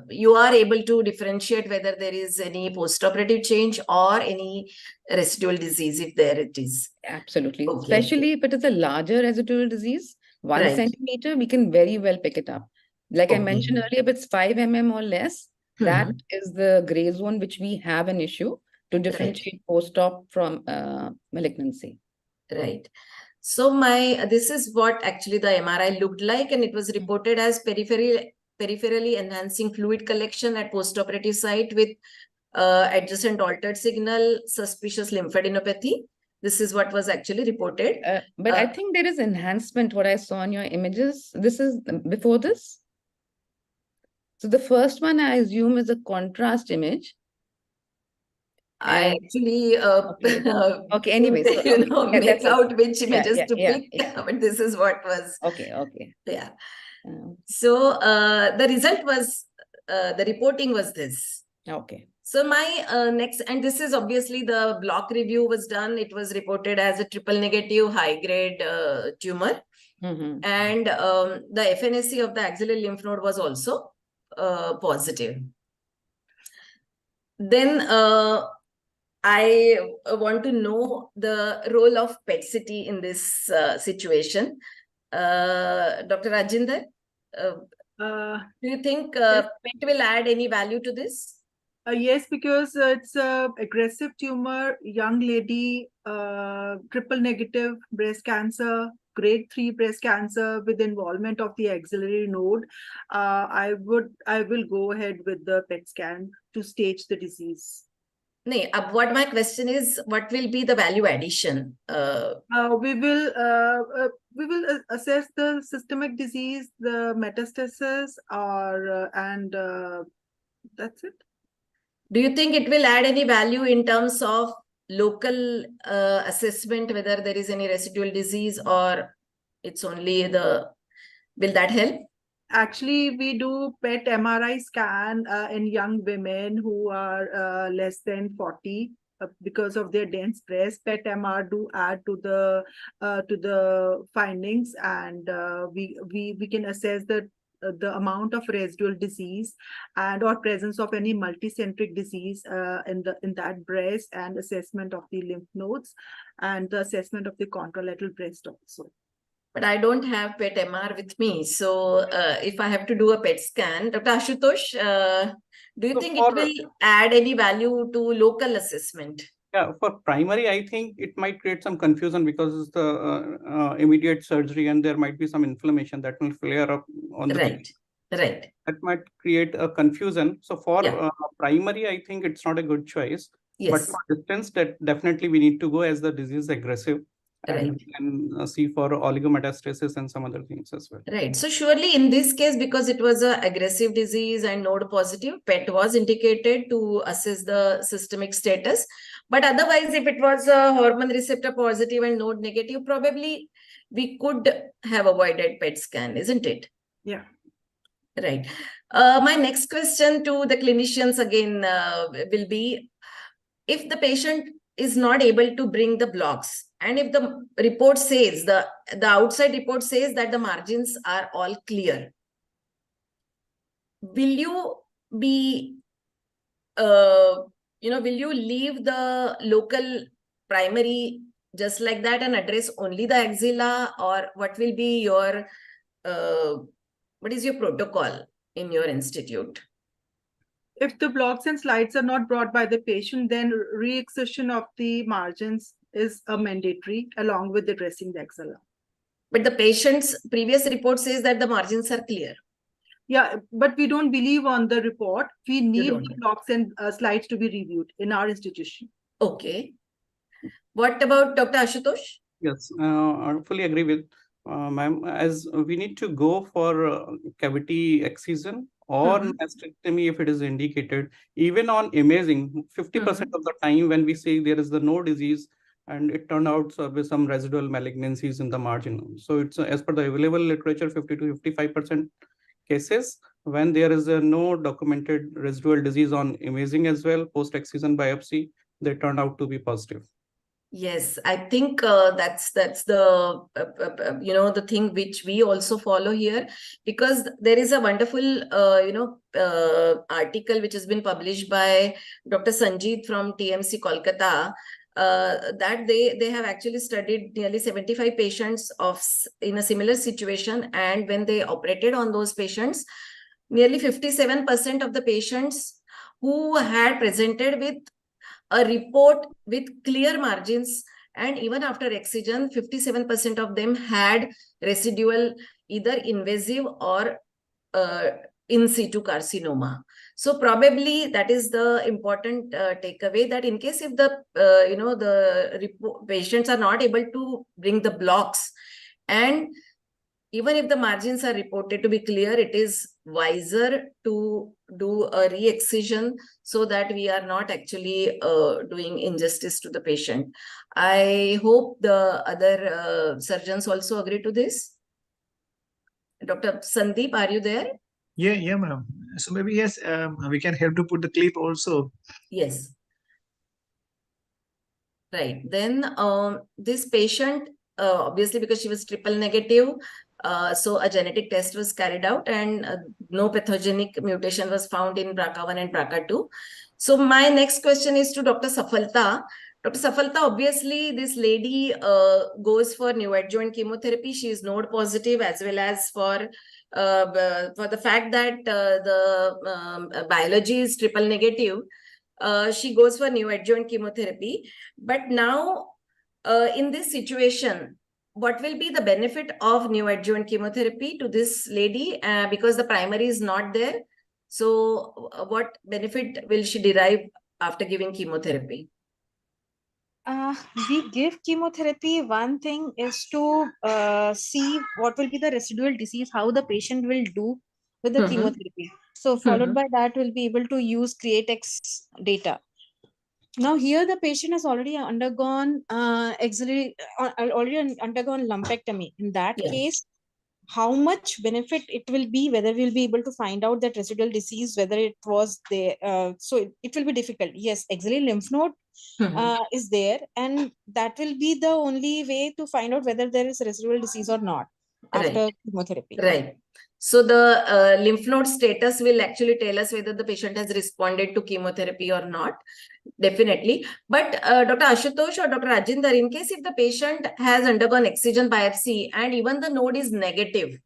Speaker 10: you are able to differentiate whether there is any postoperative change or any residual disease, if there it is.
Speaker 3: Absolutely.
Speaker 10: Okay.
Speaker 3: Especially if it is a larger residual disease, 1
Speaker 10: Right.
Speaker 3: centimeter, we can very well pick it up. Like I
Speaker 10: Okay.
Speaker 3: mentioned earlier, if it's 5 mm or less, that is the gray zone which we have an issue to differentiate post-op from malignancy.
Speaker 10: Right. So this is what actually the MRI looked like, and it was reported as peripherally enhancing fluid collection at postoperative site with adjacent altered signal, suspicious lymphadenopathy. This is what was actually reported.
Speaker 3: But I think there is enhancement, what I saw in your images. This is before this. So the first one, I assume, is a contrast image.
Speaker 10: I actually
Speaker 3: okay, anyway, so,
Speaker 10: make out which images to pick,
Speaker 3: yeah.
Speaker 10: but this is what was
Speaker 3: okay.
Speaker 10: Yeah. So the result was the reporting was this.
Speaker 3: Okay.
Speaker 10: So my next, and this is obviously the block review was done. It was reported as a triple negative high grade tumor, and the FNAC of the axillary lymph node was also positive. Then I want to know the role of PET-CT in this situation. Dr. Rajinder, do you think PET will add any value to this?
Speaker 13: Yes, because it's a aggressive tumor, young lady, triple negative breast cancer, grade 3 breast cancer with involvement of the axillary node. I will go ahead with the PET scan to stage the disease.
Speaker 10: No, what my question is, what will be the value addition?
Speaker 13: We will assess the systemic disease, the metastasis, and that's it.
Speaker 10: Do you think it will add any value in terms of local assessment, whether there is any residual disease, or it's only will that help?
Speaker 13: Actually, we do PET MRI scan in young women who are less than 40 because of their dense breast. PET MR do add to the findings, and we can assess the amount of residual disease and or presence of any multicentric disease in that breast, and assessment of the lymph nodes and the assessment of the contralateral breast also.
Speaker 10: But I don't have PET MR with me. So if I have to do a PET scan, Dr. Ashutosh, do you think it will add any value to local assessment?
Speaker 12: Yeah, for primary, I think it might create some confusion because it's the immediate surgery and there might be some inflammation that will flare up on the
Speaker 10: Right.
Speaker 12: That might create a confusion. So for primary, I think it's not a good choice.
Speaker 10: Yes.
Speaker 12: But for distance, that definitely we need to go as the disease is aggressive. And we can see for oligometastasis and some other things as well.
Speaker 10: Right. So surely in this case, because it was an aggressive disease and node positive, PET was indicated to assess the systemic status. But otherwise, if it was a hormone receptor positive and node negative, probably we could have avoided PET scan, isn't it?
Speaker 13: Yeah.
Speaker 10: Right. My next question to the clinicians again will be, if the patient is not able to bring the blocks, and if the report says, the outside report says that the margins are all clear, will you be, will you leave the local primary just like that and address only the axilla, or what will be your, what is your protocol in your institute?
Speaker 13: If the blocks and slides are not brought by the patient, then re-excision of the margins is a mandatory along with addressing the axilla.
Speaker 10: But the patient's previous report says that the margins are clear.
Speaker 13: Yeah, but we don't believe on the report. We need the blocks and slides to be reviewed in our institution.
Speaker 10: Okay. What about Dr. Ashutosh?
Speaker 12: Yes, I fully agree with ma'am, as we need to go for cavity excision or mastectomy if it is indicated. Even on imaging, 50% of the time when we say there is no disease and it turned out with some residual malignancies in the margin. So it's as per the available literature, 50 to 55% cases when there is no documented residual disease on imaging as well, post-excision biopsy, they turned out to be positive.
Speaker 10: Yes, I think that's the the thing which we also follow here, because there is a wonderful article which has been published by Dr. Sanjeet from TMC Kolkata, that they have actually studied nearly 75 patients in a similar situation, and when they operated on those patients, nearly 57% of the patients who had presented with a report with clear margins, and even after excision, 57% of them had residual either invasive or in situ carcinoma. So probably that is the important takeaway, that in case if the patients are not able to bring the blocks, and even if the margins are reported to be clear, it is wiser to do a re-excision so that we are not actually doing injustice to the patient. I hope the other surgeons also agree to this. Dr. Sandeep, are you there?
Speaker 5: Yeah, ma'am. So maybe yes, we can help to put the clip also.
Speaker 10: Yes. Right. Then this patient, obviously because she was triple negative, so a genetic test was carried out, and no pathogenic mutation was found in BRCA1 and BRCA2. So my next question is to Dr. Safalta. Dr. Safalta, obviously this lady goes for neoadjuvant chemotherapy. She is node positive, as well as for the fact that the biology is triple negative. She goes for neoadjuvant chemotherapy. But now, in this situation, what will be the benefit of neoadjuvant chemotherapy to this lady? Because the primary is not there. So what benefit will she derive after giving chemotherapy?
Speaker 9: We give chemotherapy. One thing is to see what will be the residual disease, how the patient will do with the chemotherapy. So followed by that, we'll be able to use CreateX data. Now here the patient has already undergone already undergone lumpectomy. In that case, how much benefit it will be, whether we'll be able to find out that residual disease, whether it was there. So it will be difficult. Yes, axillary lymph node is there, and that will be the only way to find out whether there is residual disease or not after chemotherapy.
Speaker 10: Right. So the lymph node status will actually tell us whether the patient has responded to chemotherapy or not. Definitely. But Dr. Ashutosh or Dr. Rajinder, in case if the patient has undergone excision biopsy and even the node is negative,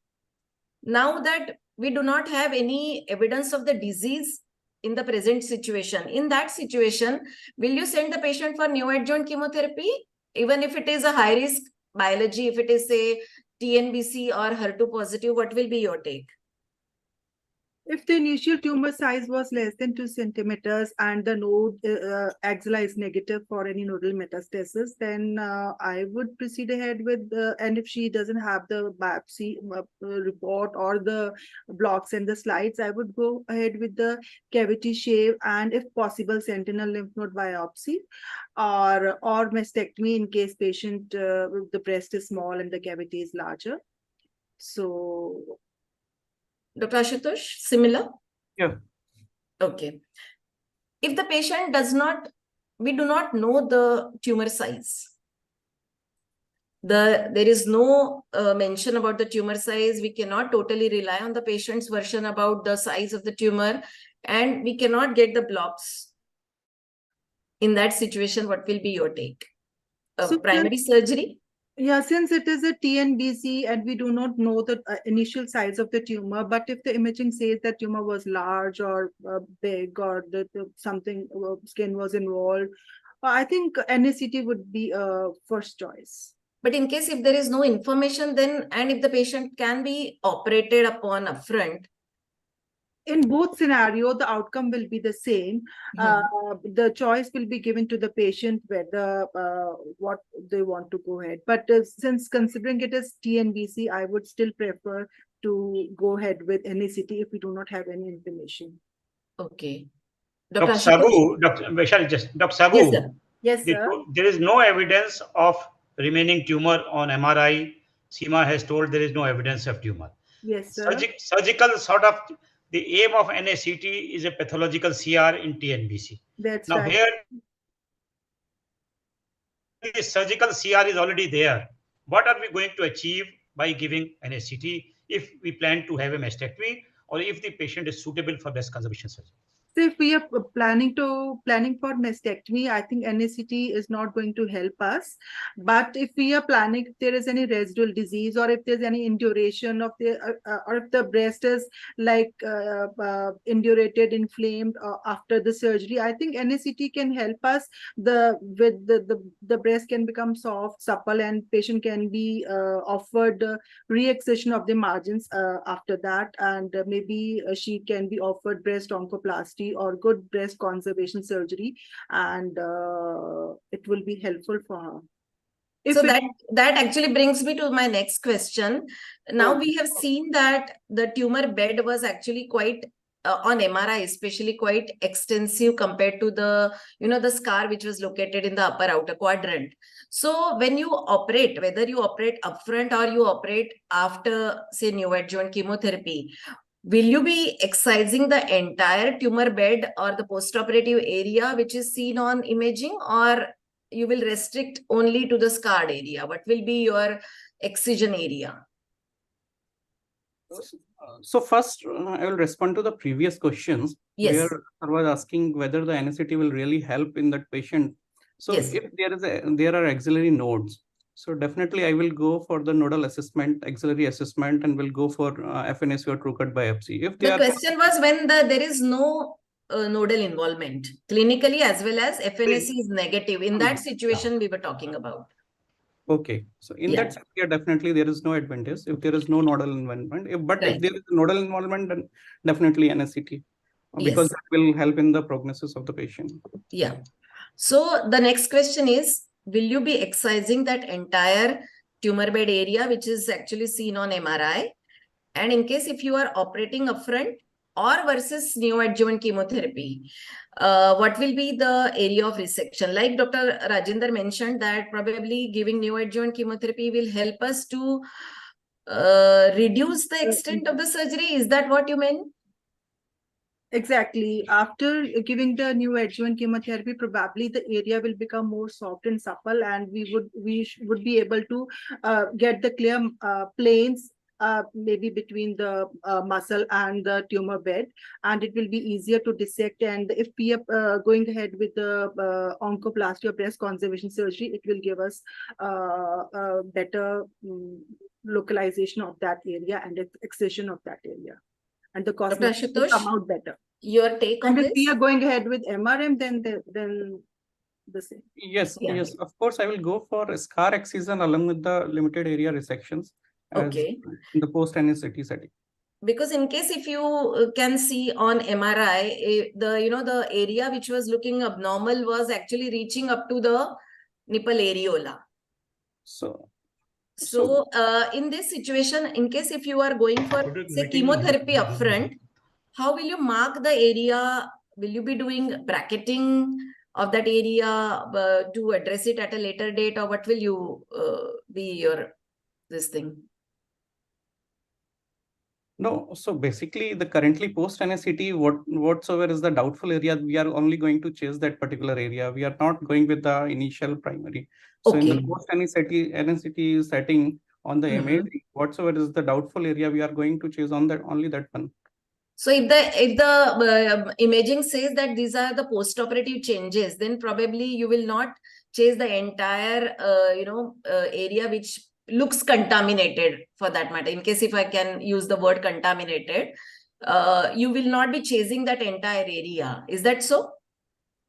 Speaker 10: now that we do not have any evidence of the disease in the present situation, in that situation, will you send the patient for neoadjuvant chemotherapy, even if it is a high risk biology, if it is say TNBC or HER2 positive, what will be your take?
Speaker 13: If the initial tumor size was less than 2 centimeters and the node axilla is negative for any nodal metastasis, then I would proceed ahead with, and if she doesn't have the biopsy report or the blocks and the slides, I would go ahead with the cavity shave and, if possible, sentinel lymph node biopsy or mastectomy in case patient the breast is small and the cavity is larger. So
Speaker 10: Dr. Ashutosh, similar?
Speaker 12: Yeah.
Speaker 10: Okay. If the patient we do not know the tumor size. There is no mention about the tumor size. We cannot totally rely on the patient's version about the size of the tumor, and we cannot get the blocks. In that situation, what will be your take? Primary surgery?
Speaker 13: Yeah, since it is a TNBC and we do not know the initial size of the tumor, but if the imaging says that tumor was large or big, or that something skin was involved, I think NACT would be a first choice.
Speaker 10: But in case if there is no information, then, and if the patient can be operated upon upfront,
Speaker 13: in both scenarios, the outcome will be the same. The choice will be given to the patient whether what they want to go ahead. But since considering it as TNBC, I would still prefer to go ahead with NACT if we do not have any information.
Speaker 10: Okay.
Speaker 4: Dr. Sabu, Dr. Sabu,
Speaker 13: yes, sir. Yes, sir.
Speaker 4: There is no evidence of remaining tumor on MRI. Seema has told there is no evidence of tumor.
Speaker 13: Yes, sir.
Speaker 4: Surgical sort of, the aim of NACT is a pathological CR in TNBC.
Speaker 13: That's
Speaker 4: now
Speaker 13: right.
Speaker 4: Here, the surgical CR is already there, what are we going to achieve by giving NSCT if we plan to have a mastectomy or if the patient is suitable for breast conservation surgery?
Speaker 13: So if we are planning for mastectomy, I think NSCT is not going to help us. But if we are planning, if there is any residual disease or if there's any induration of the or if the breast is like indurated, inflamed after the surgery, I think NSCT can help us. The breast can become soft, supple, and patient can be offered re-excision of the margins after that, and maybe she can be offered breast oncoplasty or good breast conservation surgery, and it will be helpful for her.
Speaker 10: So that actually brings me to my next question. Now we have seen that the tumor bed was actually quite on MRI, especially quite extensive compared to the, the scar which was located in the upper outer quadrant. So when you operate, whether you operate upfront or you operate after, say, neoadjuvant chemotherapy, will you be excising the entire tumor bed or the postoperative area which is seen on imaging, or you will restrict only to the scarred area? What will be your excision area?
Speaker 12: So first, I will respond to the previous questions.
Speaker 10: Yes.
Speaker 12: Where I was asking whether the NSCT will really help in that patient. So
Speaker 10: yes.
Speaker 12: If there are axillary nodes, so definitely I will go for the nodal assessment, axillary assessment, and will go for FNAC or true cut biopsy. If
Speaker 10: the question was when there is no nodal involvement clinically, as well as FNAC is negative. In that situation, we were talking about.
Speaker 12: Okay, so in that sense, definitely there is no advantage if there is no nodal involvement. But if there is nodal involvement, then definitely NSCT, because that will help in the prognosis of the patient.
Speaker 10: Yeah. So the next question is, will you be excising that entire tumor bed area, which is actually seen on MRI? And in case if you are operating upfront or versus neoadjuvant chemotherapy, what will be the area of resection? Like Dr. Rajendra mentioned, that probably giving neoadjuvant chemotherapy will help us to reduce the extent of the surgery. Is that what you meant?
Speaker 13: Exactly. After giving the neoadjuvant chemotherapy, probably the area will become more soft and supple, and we would be able to get the clear planes maybe between the muscle and the tumor bed, and it will be easier to dissect. And if we are going ahead with the oncoplasty or breast conservation surgery, it will give us a better localization of that area and excision of that area. And the cosmetics will come out better.
Speaker 10: Your take on
Speaker 13: this?
Speaker 10: If
Speaker 13: we are going ahead with MRM, then the same.
Speaker 12: Yes, yes, of course, I will go for scar excision along with the limited area resections.
Speaker 10: Okay.
Speaker 12: In the post-NSCT setting.
Speaker 10: Because in case if you can see on MRI, the area which was looking abnormal was actually reaching up to the nipple areola. So in this situation, in case if you are going for, say, chemotherapy upfront, how will you mark the area? Will you be doing bracketing of that area to address it at a later date, or what will you be your this thing?
Speaker 12: No, so basically the currently post NSCT, whatsoever is the doubtful area, we are only going to chase that particular area. We are not going with the initial primary. So in the post NSCT setting on the imaging, whatsoever is the doubtful area, we are going to chase on that only that one.
Speaker 10: So if the imaging says that these are the post-operative changes, then probably you will not chase the entire area which looks contaminated, for that matter. In case if I can use the word contaminated, you will not be chasing that entire area. Is that so?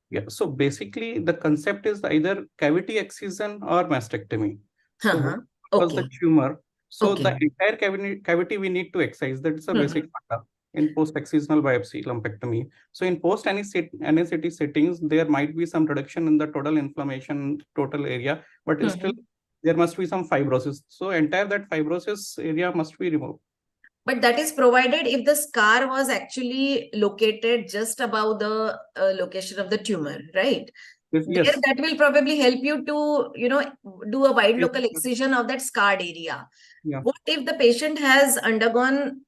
Speaker 12: Yeah. So basically the concept is either cavity excision or mastectomy. So was the tumor. So the entire cavity we need to excise. That's a basic matter in post-excisional biopsy lumpectomy. So in post-NSCT settings, there might be some reduction in the total inflammation, total area, but still there must be some fibrosis. So entire that fibrosis area must be removed.
Speaker 10: But that is provided if the scar was actually located just above the location of the tumor, right?
Speaker 12: Yes.
Speaker 10: There, that will probably help you to, do a wide local excision of that scarred area.
Speaker 12: Yeah.
Speaker 10: What if the patient has undergone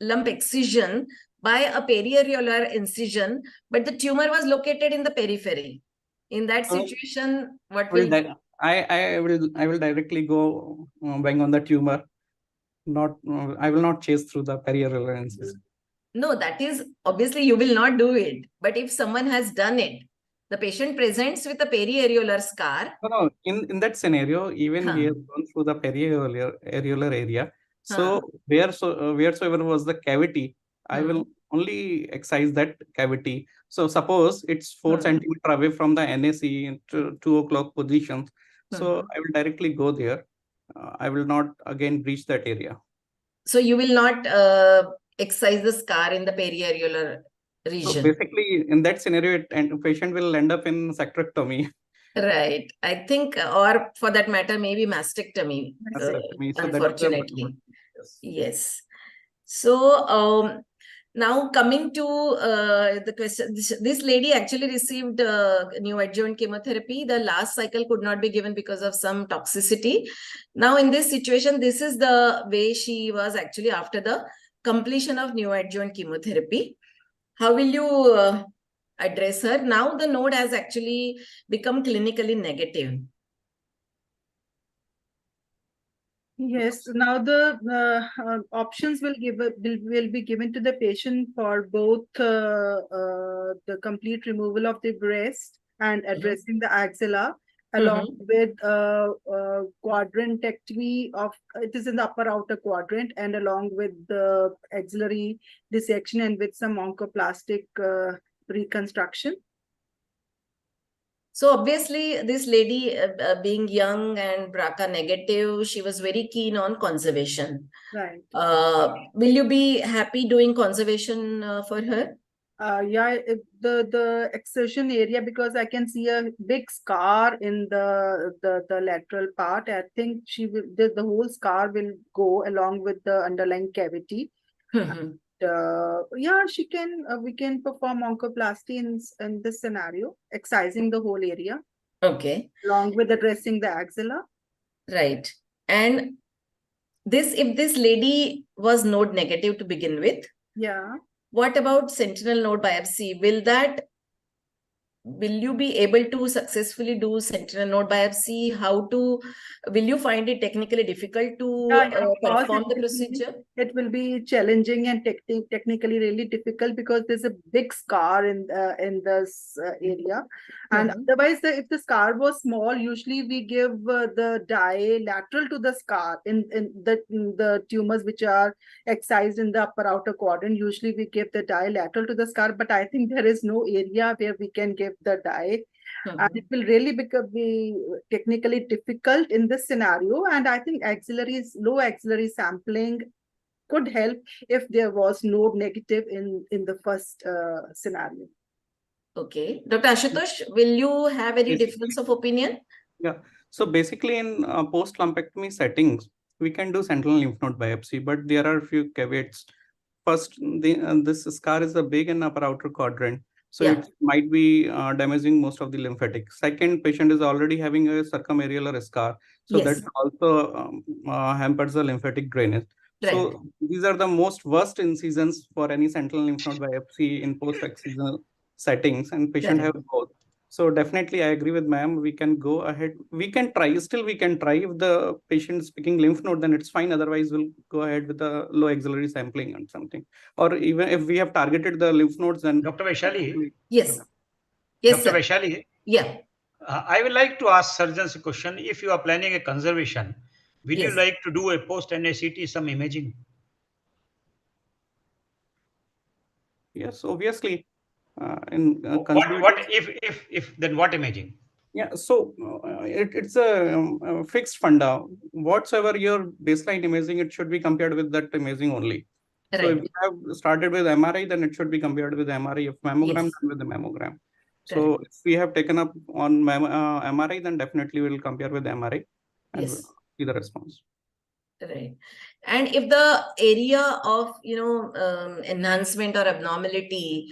Speaker 10: lump excision by a periareolar incision, but the tumor was located in the periphery? In that situation, what will...
Speaker 12: I will directly go bang on the tumor. I will not chase through the periareolar incision.
Speaker 10: No, that is obviously you will not do it. But if someone has done it, the patient presents with a periareolar scar.
Speaker 12: No, in that scenario, even he has gone through the periareolar area. So wheresoever was the cavity, I will only excise that cavity. So suppose it's 4 centimeter away from the NAC into 2 o'clock position. So I will directly go there. I will not again breach that area.
Speaker 10: So you will not excise the scar in the periareolar region.
Speaker 12: So basically, in that scenario, the patient will end up in sacrectomy.
Speaker 10: Right. I think, or for that matter, maybe mastectomy,
Speaker 12: So
Speaker 10: unfortunately. Yes. So now coming to the question, this lady actually received neoadjuvant chemotherapy. The last cycle could not be given because of some toxicity. Now in this situation, this is the way she was actually after the completion of neoadjuvant chemotherapy. How will you address her? Now the node has actually become clinically negative.
Speaker 13: Yes, now the options will be given to the patient for both the complete removal of the breast and addressing the axilla, along with quadrantectomy of, it is in the upper outer quadrant, and along with the axillary dissection and with some oncoplastic reconstruction.
Speaker 10: So obviously this lady being young and BRCA negative, she was very keen on conservation.
Speaker 13: Right.
Speaker 10: Will you be happy doing conservation for her?
Speaker 13: Yeah, the excision area, because I can see a big scar in the lateral part. I think she will, the whole scar will go along with the underlying cavity. Yeah, she can. We can perform oncoplasty in this scenario, excising the whole area.
Speaker 10: Okay.
Speaker 13: Along with addressing the axilla.
Speaker 10: Right. And this, if this lady was node negative to begin with.
Speaker 13: Yeah.
Speaker 10: What about sentinel node biopsy? Will you be able to successfully do sentinel node biopsy? Will you find it technically difficult to perform the procedure?
Speaker 13: It will be challenging and technically really difficult because there's a big scar in this area. And otherwise, if the scar was small, usually we give the dye lateral to the scar in the tumors which are excised in the upper outer quadrant. Usually we give the dye lateral to the scar, but I think there is no area where we can give the dye. And it will really be technically difficult in this scenario. And I think low axillary sampling could help if there was node negative in the first scenario.
Speaker 10: Okay. Dr. Ashutosh, will you have any difference of opinion?
Speaker 12: Yeah. So basically in post-lumpectomy settings, we can do sentinel lymph node biopsy, but there are a few caveats. First, this scar is a big and upper outer quadrant. So it might be damaging most of the lymphatic. Second, patient is already having a circumareolar scar. So that also hampers the lymphatic drainage. Right. So these are the most worst incisions for any sentinel lymph node biopsy in post-excisional settings, and patient have both. So definitely I agree with ma'am. We can go ahead. We can try. Still we can try. If the patient is picking lymph node, then it's fine. Otherwise, we'll go ahead with the low axillary sampling and something. Or even if we have targeted the lymph nodes, then
Speaker 4: Dr. Vaishali.
Speaker 10: Yes. Yes,
Speaker 4: Dr. Vaishali.
Speaker 10: Yeah.
Speaker 4: I would like to ask surgeons a question. If you are planning a conservation, will you like to do a post-NACT some imaging?
Speaker 12: Yes, obviously.
Speaker 4: What if then what imaging?
Speaker 12: Yeah, so it's a fixed funda. Whatsoever your baseline imaging, it should be compared with that imaging only. Right. So if you have started with MRI, then it should be compared with MRI. If mammogram, then with the mammogram. So if we have taken up on MRI, then definitely we'll compare with MRI and see the response.
Speaker 10: Right. And if the area of enhancement or abnormality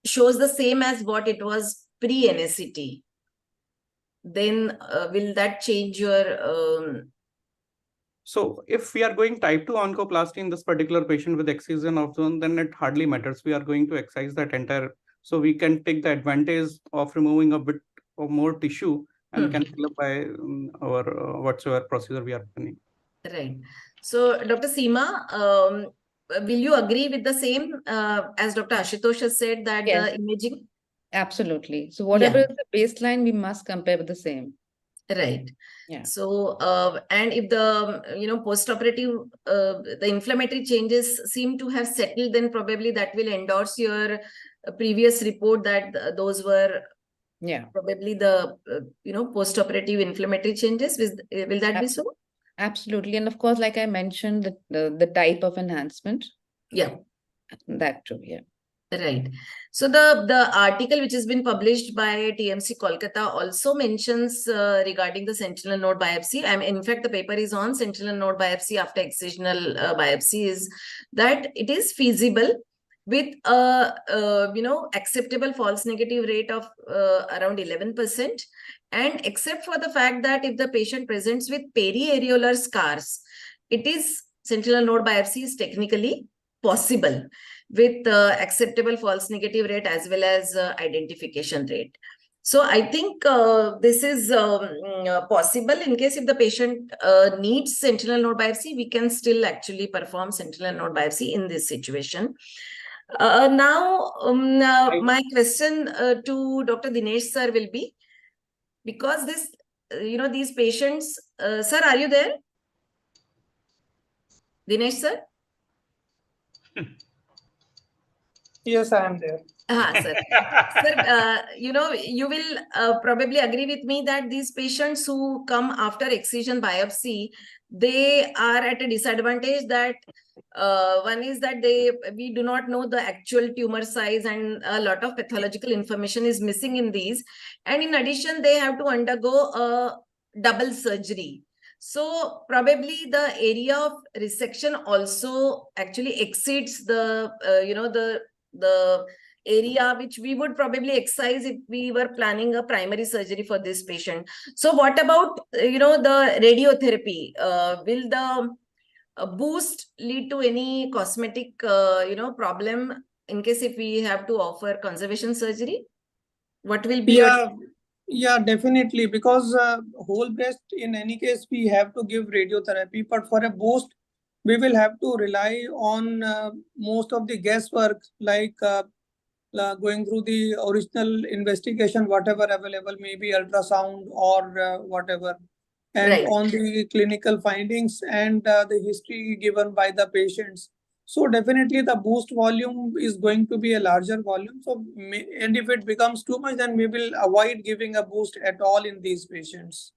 Speaker 10: shows the same as what it was pre-NACT, then will that change your...
Speaker 12: So if we are going type 2 oncoplasty in this particular patient with excision of zone, then it hardly matters. We are going to excise that entire... So we can take the advantage of removing a bit of more tissue and can fill up by our whatsoever procedure we are planning.
Speaker 10: Right. So, Dr. Seema, will you agree with the same as Dr. Ashutosh has said that
Speaker 3: Yes.
Speaker 10: the imaging?
Speaker 3: Absolutely. So whatever is the baseline, we must compare with the same.
Speaker 10: Right.
Speaker 3: Yeah.
Speaker 10: So, and if the, post-operative, the inflammatory changes seem to have settled, then probably that will endorse your previous report that those were probably the, post-operative inflammatory changes. Will that be so?
Speaker 3: Absolutely. And of course, like I mentioned, the type of enhancement.
Speaker 10: Yeah.
Speaker 3: That too, yeah.
Speaker 10: Right. So the article which has been published by TMC Kolkata also mentions regarding the sentinel node biopsy. In fact, the paper is on sentinel node biopsy after excisional biopsy, is that it is feasible with acceptable false negative rate of around 11%. And except for the fact that if the patient presents with periareolar scars, sentinel node biopsy is technically possible with acceptable false negative rate as well as identification rate. So I think this is possible. In case if the patient needs sentinel node biopsy, we can still actually perform sentinel node biopsy in this situation. Now, my question to Dr. Dinesh sir will be, because this, these patients, sir, are you there? Dinesh sir?
Speaker 11: Yes, I am there.
Speaker 10: Sir. Sir, you will probably agree with me that these patients who come after excision biopsy, they are at a disadvantage. That one is that we do not know the actual tumor size, and a lot of pathological information is missing in these. And in addition, they have to undergo a double surgery. So probably the area of resection also actually exceeds the the area which we would probably excise if we were planning a primary surgery for this patient. So what about the radiotherapy? Will the boost lead to any cosmetic problem in case if we have to offer conservation surgery? What will be
Speaker 11: Yeah, definitely, because whole breast, in any case, we have to give radiotherapy, but for a boost, we will have to rely on most of the guesswork, like going through the original investigation, whatever available, maybe ultrasound or whatever, and on the clinical findings and the history given by the patients. So definitely the boost volume is going to be a larger volume. So, and if it becomes too much, then we will avoid giving a boost at all in these patients.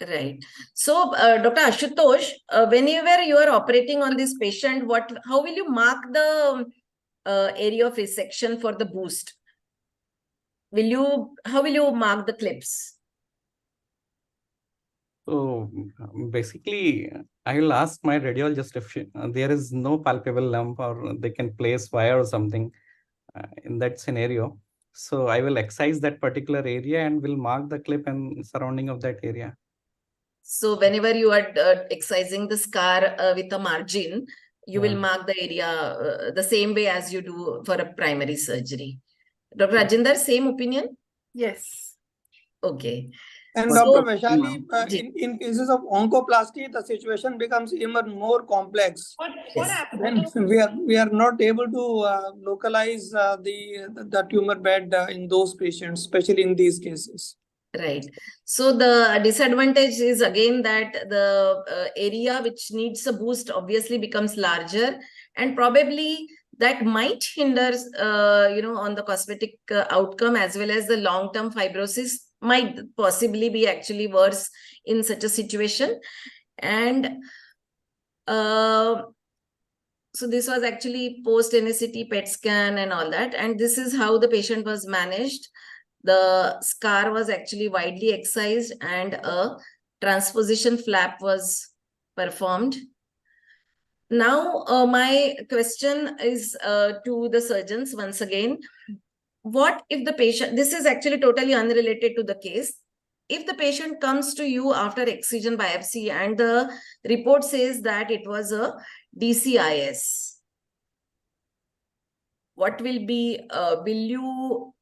Speaker 10: Right. So, Dr. Ashutosh, whenever you are operating on this patient, how will you mark the area of resection for the boost? How will you mark the clips?
Speaker 12: So basically, I will ask my radiologist if there is no palpable lump or they can place wire or something in that scenario. So I will excise that particular area and will mark the clip and surrounding of that area.
Speaker 10: So whenever you are excising the scar with a margin, you will mark the area the same way as you do for a primary surgery. Dr. Rajinder, same opinion?
Speaker 13: Yes.
Speaker 10: Okay.
Speaker 11: And Dr. Vaishali, in cases of oncoplasty, the situation becomes even more complex.
Speaker 10: What
Speaker 11: happens? We are not able to localize the tumor bed in those patients, especially in these cases.
Speaker 10: Right. So the disadvantage is again that the area which needs a boost obviously becomes larger, and probably that might hinder, on the cosmetic outcome, as well as the long-term fibrosis might possibly be actually worse in such a situation. And so this was actually post-NSCT PET scan and all that. And this is how the patient was managed. The scar was actually widely excised and a transposition flap was performed. Now, my question is to the surgeons once again. What if the patient, this is actually totally unrelated to the case. If the patient comes to you after excision biopsy and the report says that it was a DCIS, what will be you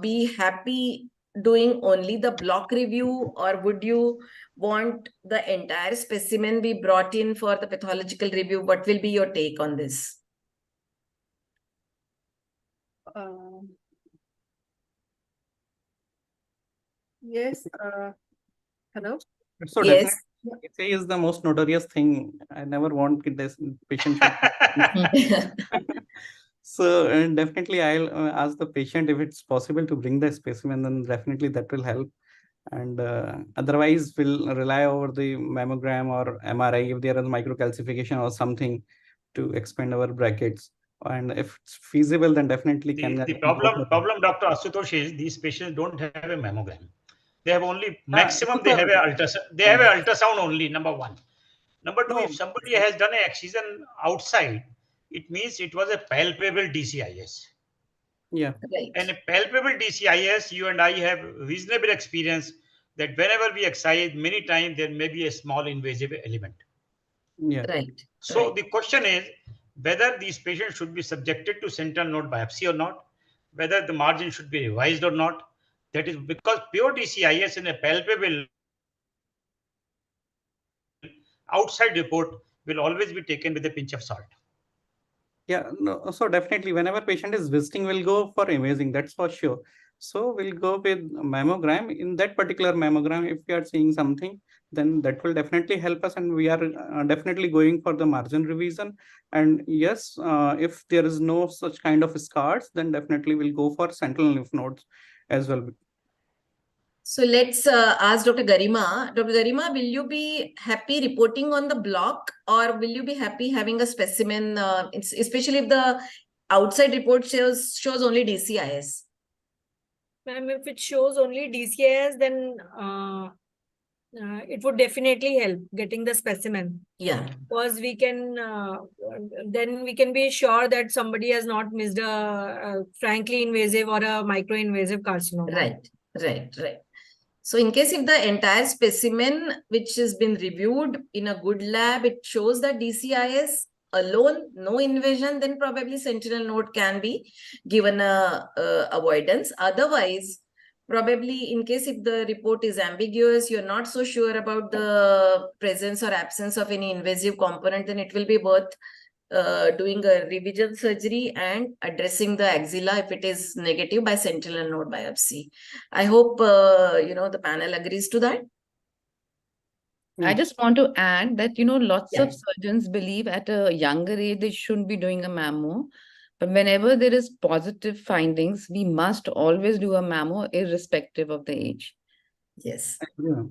Speaker 10: be happy doing only the block review, or would you want the entire specimen be brought in for the pathological review? What will be your take on this?
Speaker 13: Yes. Hello.
Speaker 12: So
Speaker 10: Yes.
Speaker 12: definitely, PSA is the most notorious thing. I never want this patient. should- So definitely, I'll ask the patient if it's possible to bring the specimen. Then definitely that will help. And otherwise, we'll rely over the mammogram or MRI if there is microcalcification or something to expand our brackets. And if it's feasible, then definitely can.
Speaker 4: The problem, Dr. Ashutosh, is these patients don't have a mammogram. They have only maximum. They have a ultrasound. They have a ultrasound only. Number one. Number two, if somebody has done an excision outside, it means it was a palpable DCIS.
Speaker 12: Yeah.
Speaker 10: Right.
Speaker 4: And a palpable DCIS, you and I have reasonable experience that whenever we excise, many times there may be a small invasive element.
Speaker 12: Yeah.
Speaker 10: Right.
Speaker 4: So the question is whether these patients should be subjected to sentinel node biopsy or not, whether the margin should be revised or not. That is because pure DCIS in a palpable outside report will always be taken with a pinch of salt.
Speaker 12: Yeah, no, so definitely whenever patient is visiting, we'll go for imaging, that's for sure. So we'll go with mammogram. In that particular mammogram, if we are seeing something, then that will definitely help us, and we are definitely going for the margin revision. And yes, if there is no such kind of scars, then definitely we'll go for sentinel lymph nodes as well.
Speaker 10: So let's ask Dr. Garima. Dr. Garima, will you be happy reporting on the block, or will you be happy having a specimen, especially if the outside report shows only DCIS?
Speaker 8: Ma'am, if it shows only DCIS, then it would definitely help getting the specimen.
Speaker 10: Yeah.
Speaker 8: Because we can, then we can be sure that somebody has not missed a frankly invasive or a micro-invasive carcinoma.
Speaker 10: Right. So in case if the entire specimen which has been reviewed in a good lab, it shows that DCIS alone, no invasion, then probably sentinel node can be given a avoidance. Otherwise, probably in case if the report is ambiguous, you're not so sure about the presence or absence of any invasive component, then it will be worth doing a revision surgery and addressing the axilla if it is negative by sentinel node biopsy. I hope the panel agrees to that.
Speaker 3: I just want to add that, lots of surgeons believe at a younger age they shouldn't be doing a mammo. But whenever there is positive findings, we must always do a mammo irrespective of the age.
Speaker 10: Yes.
Speaker 12: Yeah.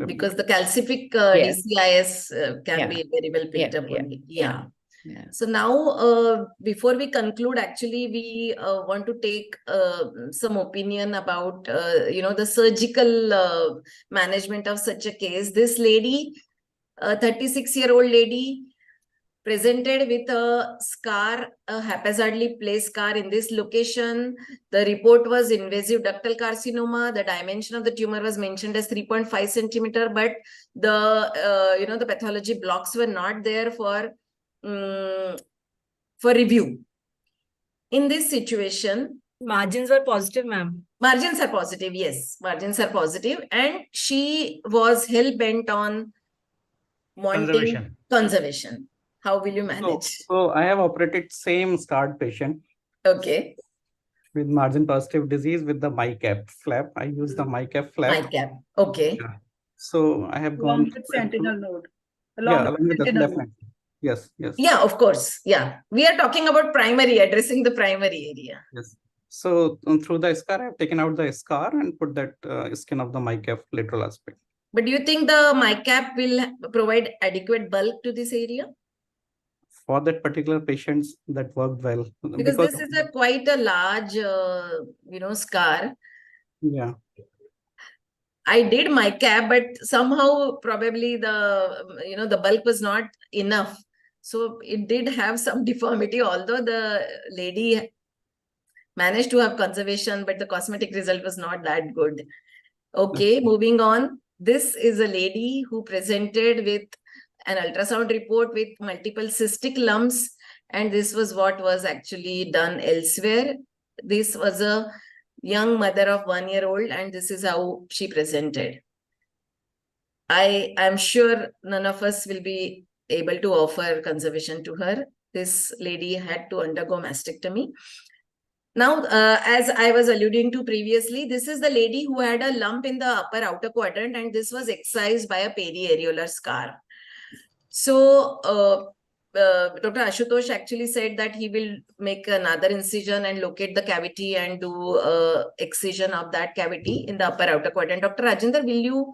Speaker 10: Because the calcific
Speaker 3: Yes.
Speaker 10: DCIS can be very well picked up only. Yeah. So now, before we conclude, actually, we want to take some opinion about, the surgical management of such a case. This lady, a 36-year-old lady, presented with a scar, a haphazardly placed scar in this location. The report was invasive ductal carcinoma. The dimension of the tumor was mentioned as 3.5 centimeter, but the pathology blocks were not there for review. In this situation,
Speaker 8: margins were positive, ma'am.
Speaker 10: Margins are positive, yes. Margins are positive, and she was hell-bent on wanting conservation. How will you manage?
Speaker 12: So I have operated same scarred patient.
Speaker 10: Okay.
Speaker 12: With margin positive disease with the MICAP flap. I use the MICAP flap.
Speaker 10: MICAP. Okay.
Speaker 12: Yeah. So I have gone.
Speaker 13: Along with sentinel node.
Speaker 12: Along with the definitely. Yes.
Speaker 10: Yeah, of course. Yeah. We are talking about addressing the primary area.
Speaker 12: Yes. So through the scar, I have taken out the scar and put that skin of the MICAP lateral aspect.
Speaker 10: But do you think the MICAP will provide adequate bulk to this area?
Speaker 12: For that particular patients, that worked well.
Speaker 10: Because this is quite a large, scar.
Speaker 12: Yeah.
Speaker 10: I did MICAP, but somehow probably the bulk was not enough. So it did have some deformity, although the lady managed to have conservation, but the cosmetic result was not that good. Okay, moving on. This is a lady who presented with an ultrasound report with multiple cystic lumps, and this was what was actually done elsewhere. This was a young mother of 1 year old, and this is how she presented. I am sure none of us will be able to offer conservation to her. This lady had to undergo mastectomy. Now, as I was alluding to previously, this is the lady who had a lump in the upper outer quadrant, and this was excised by a periareolar scar. So, Dr. Ashutosh actually said that he will make another incision and locate the cavity and do excision of that cavity in the upper outer quadrant. Dr. Rajinder, will you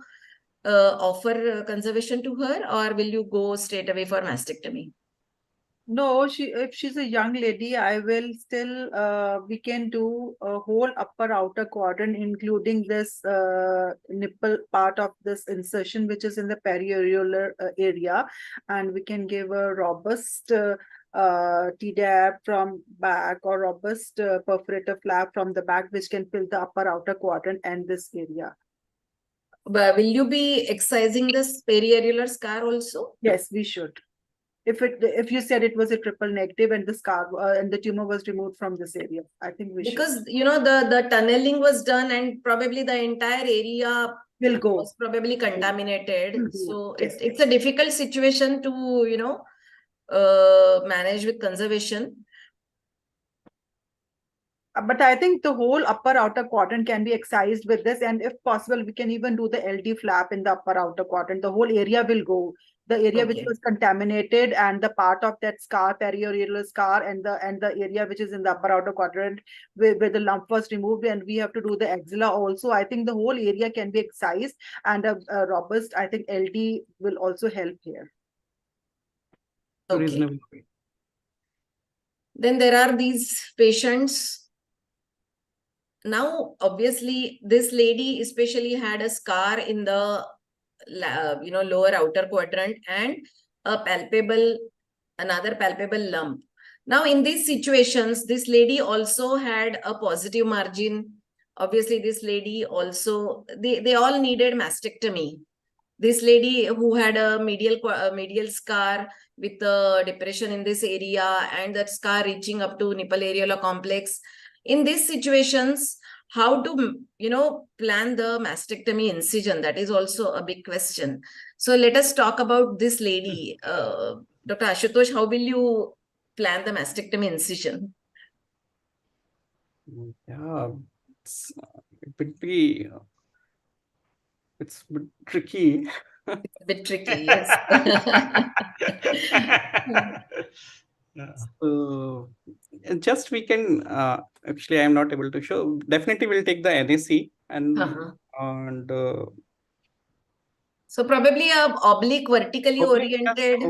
Speaker 10: offer conservation to her, or will you go straight away for mastectomy?
Speaker 13: No, if she's a young lady, I will still, we can do a whole upper outer quadrant, including this nipple part of this insertion, which is in the periareolar area. And we can give a robust TDAP from back, or robust perforator flap from the back, which can fill the upper outer quadrant and this area.
Speaker 10: But will you be excising this periareolar scar also?
Speaker 13: Yes, we should. If you said it was a triple negative and the scar and the tumor was removed from this area, I think we should.
Speaker 10: Because you know the tunneling was done and probably the entire area
Speaker 13: will go.
Speaker 10: Was probably contaminated. So it's a difficult situation to manage with conservation.
Speaker 13: But I think the whole upper outer quadrant can be excised with this, and if possible, we can even do the LD flap in the upper outer quadrant. The whole area will go. The area which was contaminated and the part of that scar, periareolar scar, and the area which is in the upper outer quadrant where the lump was removed, and we have to do the axilla also. I think the whole area can be excised, and a robust, I think LD will also help here.
Speaker 10: Okay. Then there are these patients. Now, obviously, this lady especially had a scar in the lower outer quadrant and another palpable lump. Now, in these situations, this lady also had a positive margin. Obviously, this lady also, they all needed mastectomy. This lady who had a medial scar with a depression in this area and that scar reaching up to nipple areolar complex. In these situations, how to plan the mastectomy incision? That is also a big question. So let us talk about this lady. Dr. Ashutosh, how will you plan the mastectomy incision?
Speaker 12: Yeah, it's a bit tricky.
Speaker 10: It's a bit tricky, yes.
Speaker 12: So just we can actually I'm not able to show. Definitely we'll take the NAC and
Speaker 10: so probably a oblique vertically oriented.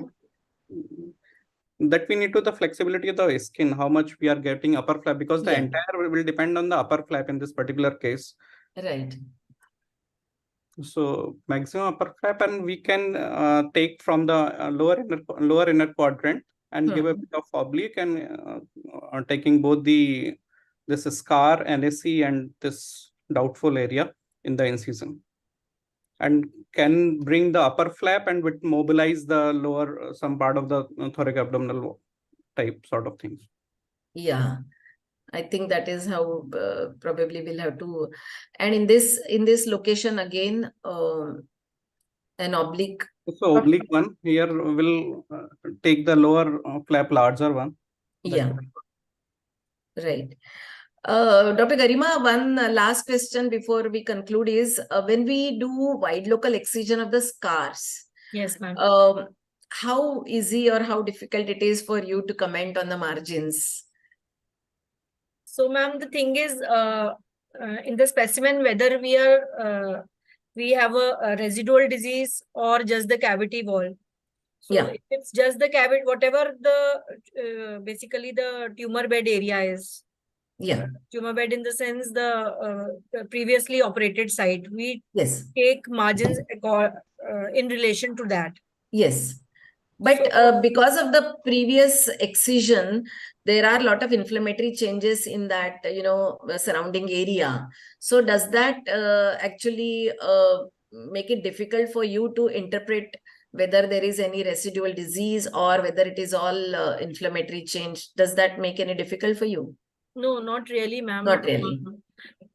Speaker 12: That we need to the flexibility of the skin, how much we are getting upper flap, because the entire will depend on the upper flap in this particular case.
Speaker 10: Right.
Speaker 12: So maximum upper flap, and we can take from the lower inner quadrant and give a bit of oblique, and taking both this scar, NAC, and this doubtful area in the incision, and can bring the upper flap and would mobilize the lower some part of the thoracoabdominal type sort of things.
Speaker 10: Yeah, I think that is how probably we'll have to. And in this location again, an oblique.
Speaker 12: So oblique one here will take the lower flap, larger one.
Speaker 10: Yeah. Right. Dr. Garima, one last question before we conclude is when we do wide local excision of the scars.
Speaker 8: Yes, ma'am.
Speaker 10: How easy or how difficult it is for you to comment on the margins?
Speaker 8: So, ma'am, the thing is, in the specimen, whether we have a residual disease or just the cavity wall. So if it's just the cavity, whatever the basically the tumor bed area is.
Speaker 10: Yeah.
Speaker 8: Tumor bed in the sense the previously operated site. We take margins in relation to that.
Speaker 10: Yes. But because of the previous excision, there are a lot of inflammatory changes in that, surrounding area. So does that actually make it difficult for you to interpret whether there is any residual disease or whether it is all inflammatory change? Does that make any difficult for you?
Speaker 8: No, not really, ma'am.
Speaker 10: Not really.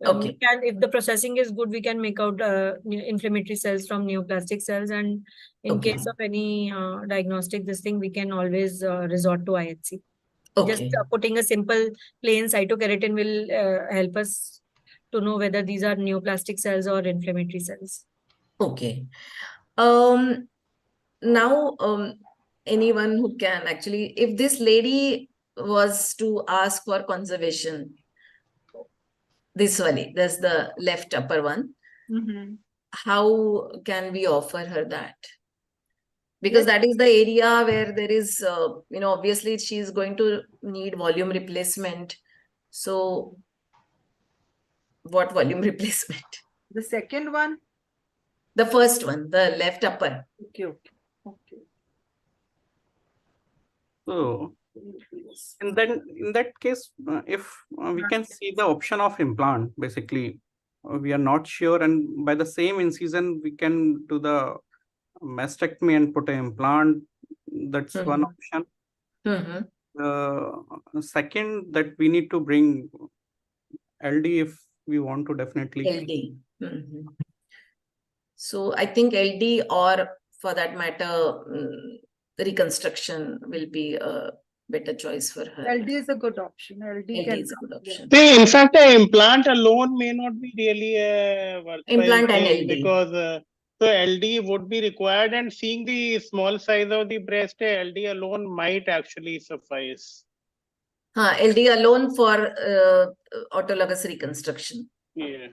Speaker 10: Okay.
Speaker 8: We can, if the processing is good, we can make out inflammatory cells from neoplastic cells, and in
Speaker 10: Okay.
Speaker 8: case of any diagnostic this thing, we can always resort to IHC. Just
Speaker 10: Okay.
Speaker 8: putting a simple plain cytokeratin will help us to know whether these are neoplastic cells or inflammatory cells.
Speaker 10: Okay. Now, anyone who can actually, if this lady was to ask for conservation, this one, there's the left upper one. How can we offer her that? Because that is the area where there is, obviously she's going to need volume replacement. So what volume replacement?
Speaker 13: The second one?
Speaker 10: The first one, the left upper.
Speaker 13: Okay.
Speaker 12: So, and then in that case, if we can see the option of implant, basically, we are not sure, and by the same incision, we can do the mastectomy and put an implant. That's one option. Second, that we need to bring LD if we want to definitely.
Speaker 10: LD. So I think LD, or for that matter, reconstruction will be a better choice for her.
Speaker 13: LD is a good option. LD
Speaker 10: is a good option.
Speaker 2: See, in fact, an implant alone may not be really a worthwhile
Speaker 10: Implant and
Speaker 2: thing,
Speaker 10: LD.
Speaker 2: because so LD would be required, and seeing the small size of the breast, LD alone might actually suffice.
Speaker 10: LD alone for autologous reconstruction.
Speaker 2: Yeah.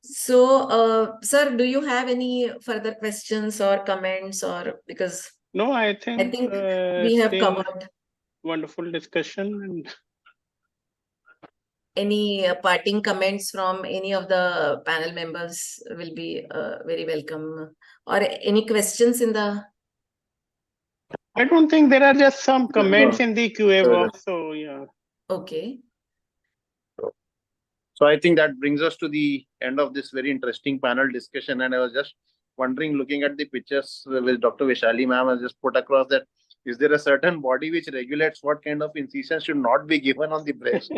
Speaker 10: So, sir, do you have any further questions or comments, or because
Speaker 2: No, I think
Speaker 10: we have covered.
Speaker 2: Wonderful discussion. And
Speaker 10: any parting comments from any of the panel members will be very welcome. Or any questions in the?
Speaker 2: I don't think there are just some comments in the QA box. So yeah.
Speaker 10: Okay.
Speaker 1: So I think that brings us to the end of this very interesting panel discussion. And I was just wondering, looking at the pictures which Dr. Vaishali ma'am has just put across, that is there a certain body which regulates what kind of incision should not be given on the breast?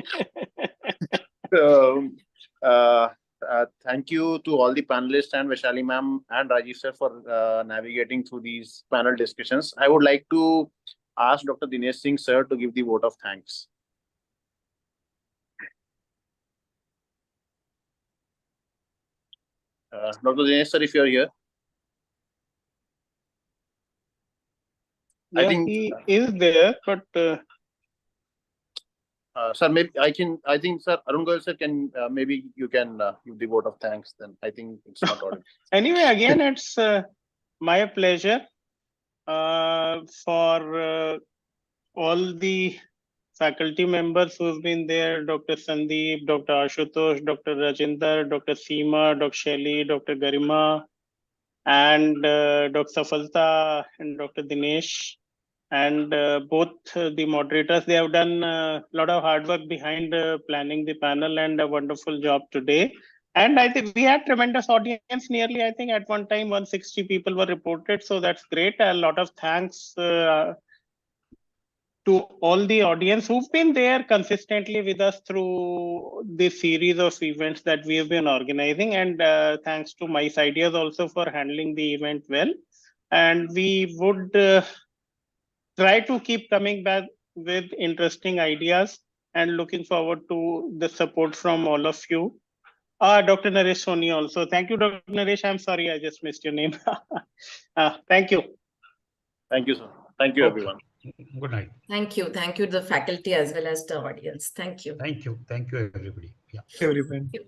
Speaker 1: So, thank you to all the panelists and Vaishali ma'am and Rajiv sir for navigating through these panel discussions. I would like to ask Dr. Dinesh Singh sir to give the vote of thanks. Dr. Dinesh sir, if you're here.
Speaker 2: Yeah, I think he is there, but
Speaker 1: sir, maybe I think sir, Arun Goyal sir can, maybe you can give the vote of thanks then. I think it's not audible.
Speaker 2: Anyway, again, it's my pleasure for all the faculty members who've been there, Dr. Sandeep, Dr. Ashutosh, Dr. Rajinder, Dr. Seema, Dr. Shelly, Dr. Garima, and Dr. Safalta and Dr. Dinesh, and both the moderators. They have done a lot of hard work behind planning the panel, and a wonderful job today. And I think we had tremendous audience. Nearly, I think at one time 160 people were reported. So that's great. A lot of thanks to all the audience who've been there consistently with us through this series of events that we have been organizing. And thanks to Mice Ideas also for handling the event well. And we would try to keep coming back with interesting ideas, and looking forward to the support from all of you. Dr. Naresh Soni also. Thank you, Dr. Naresh. I'm sorry, I just missed your name. Thank you.
Speaker 1: Thank you, sir. Thank you, everyone.
Speaker 12: Good night.
Speaker 10: Thank you. Thank you to the faculty as well as the audience. Thank you.
Speaker 12: Thank you. Thank you, everybody. Yeah.
Speaker 5: Everyone.
Speaker 10: Thank you.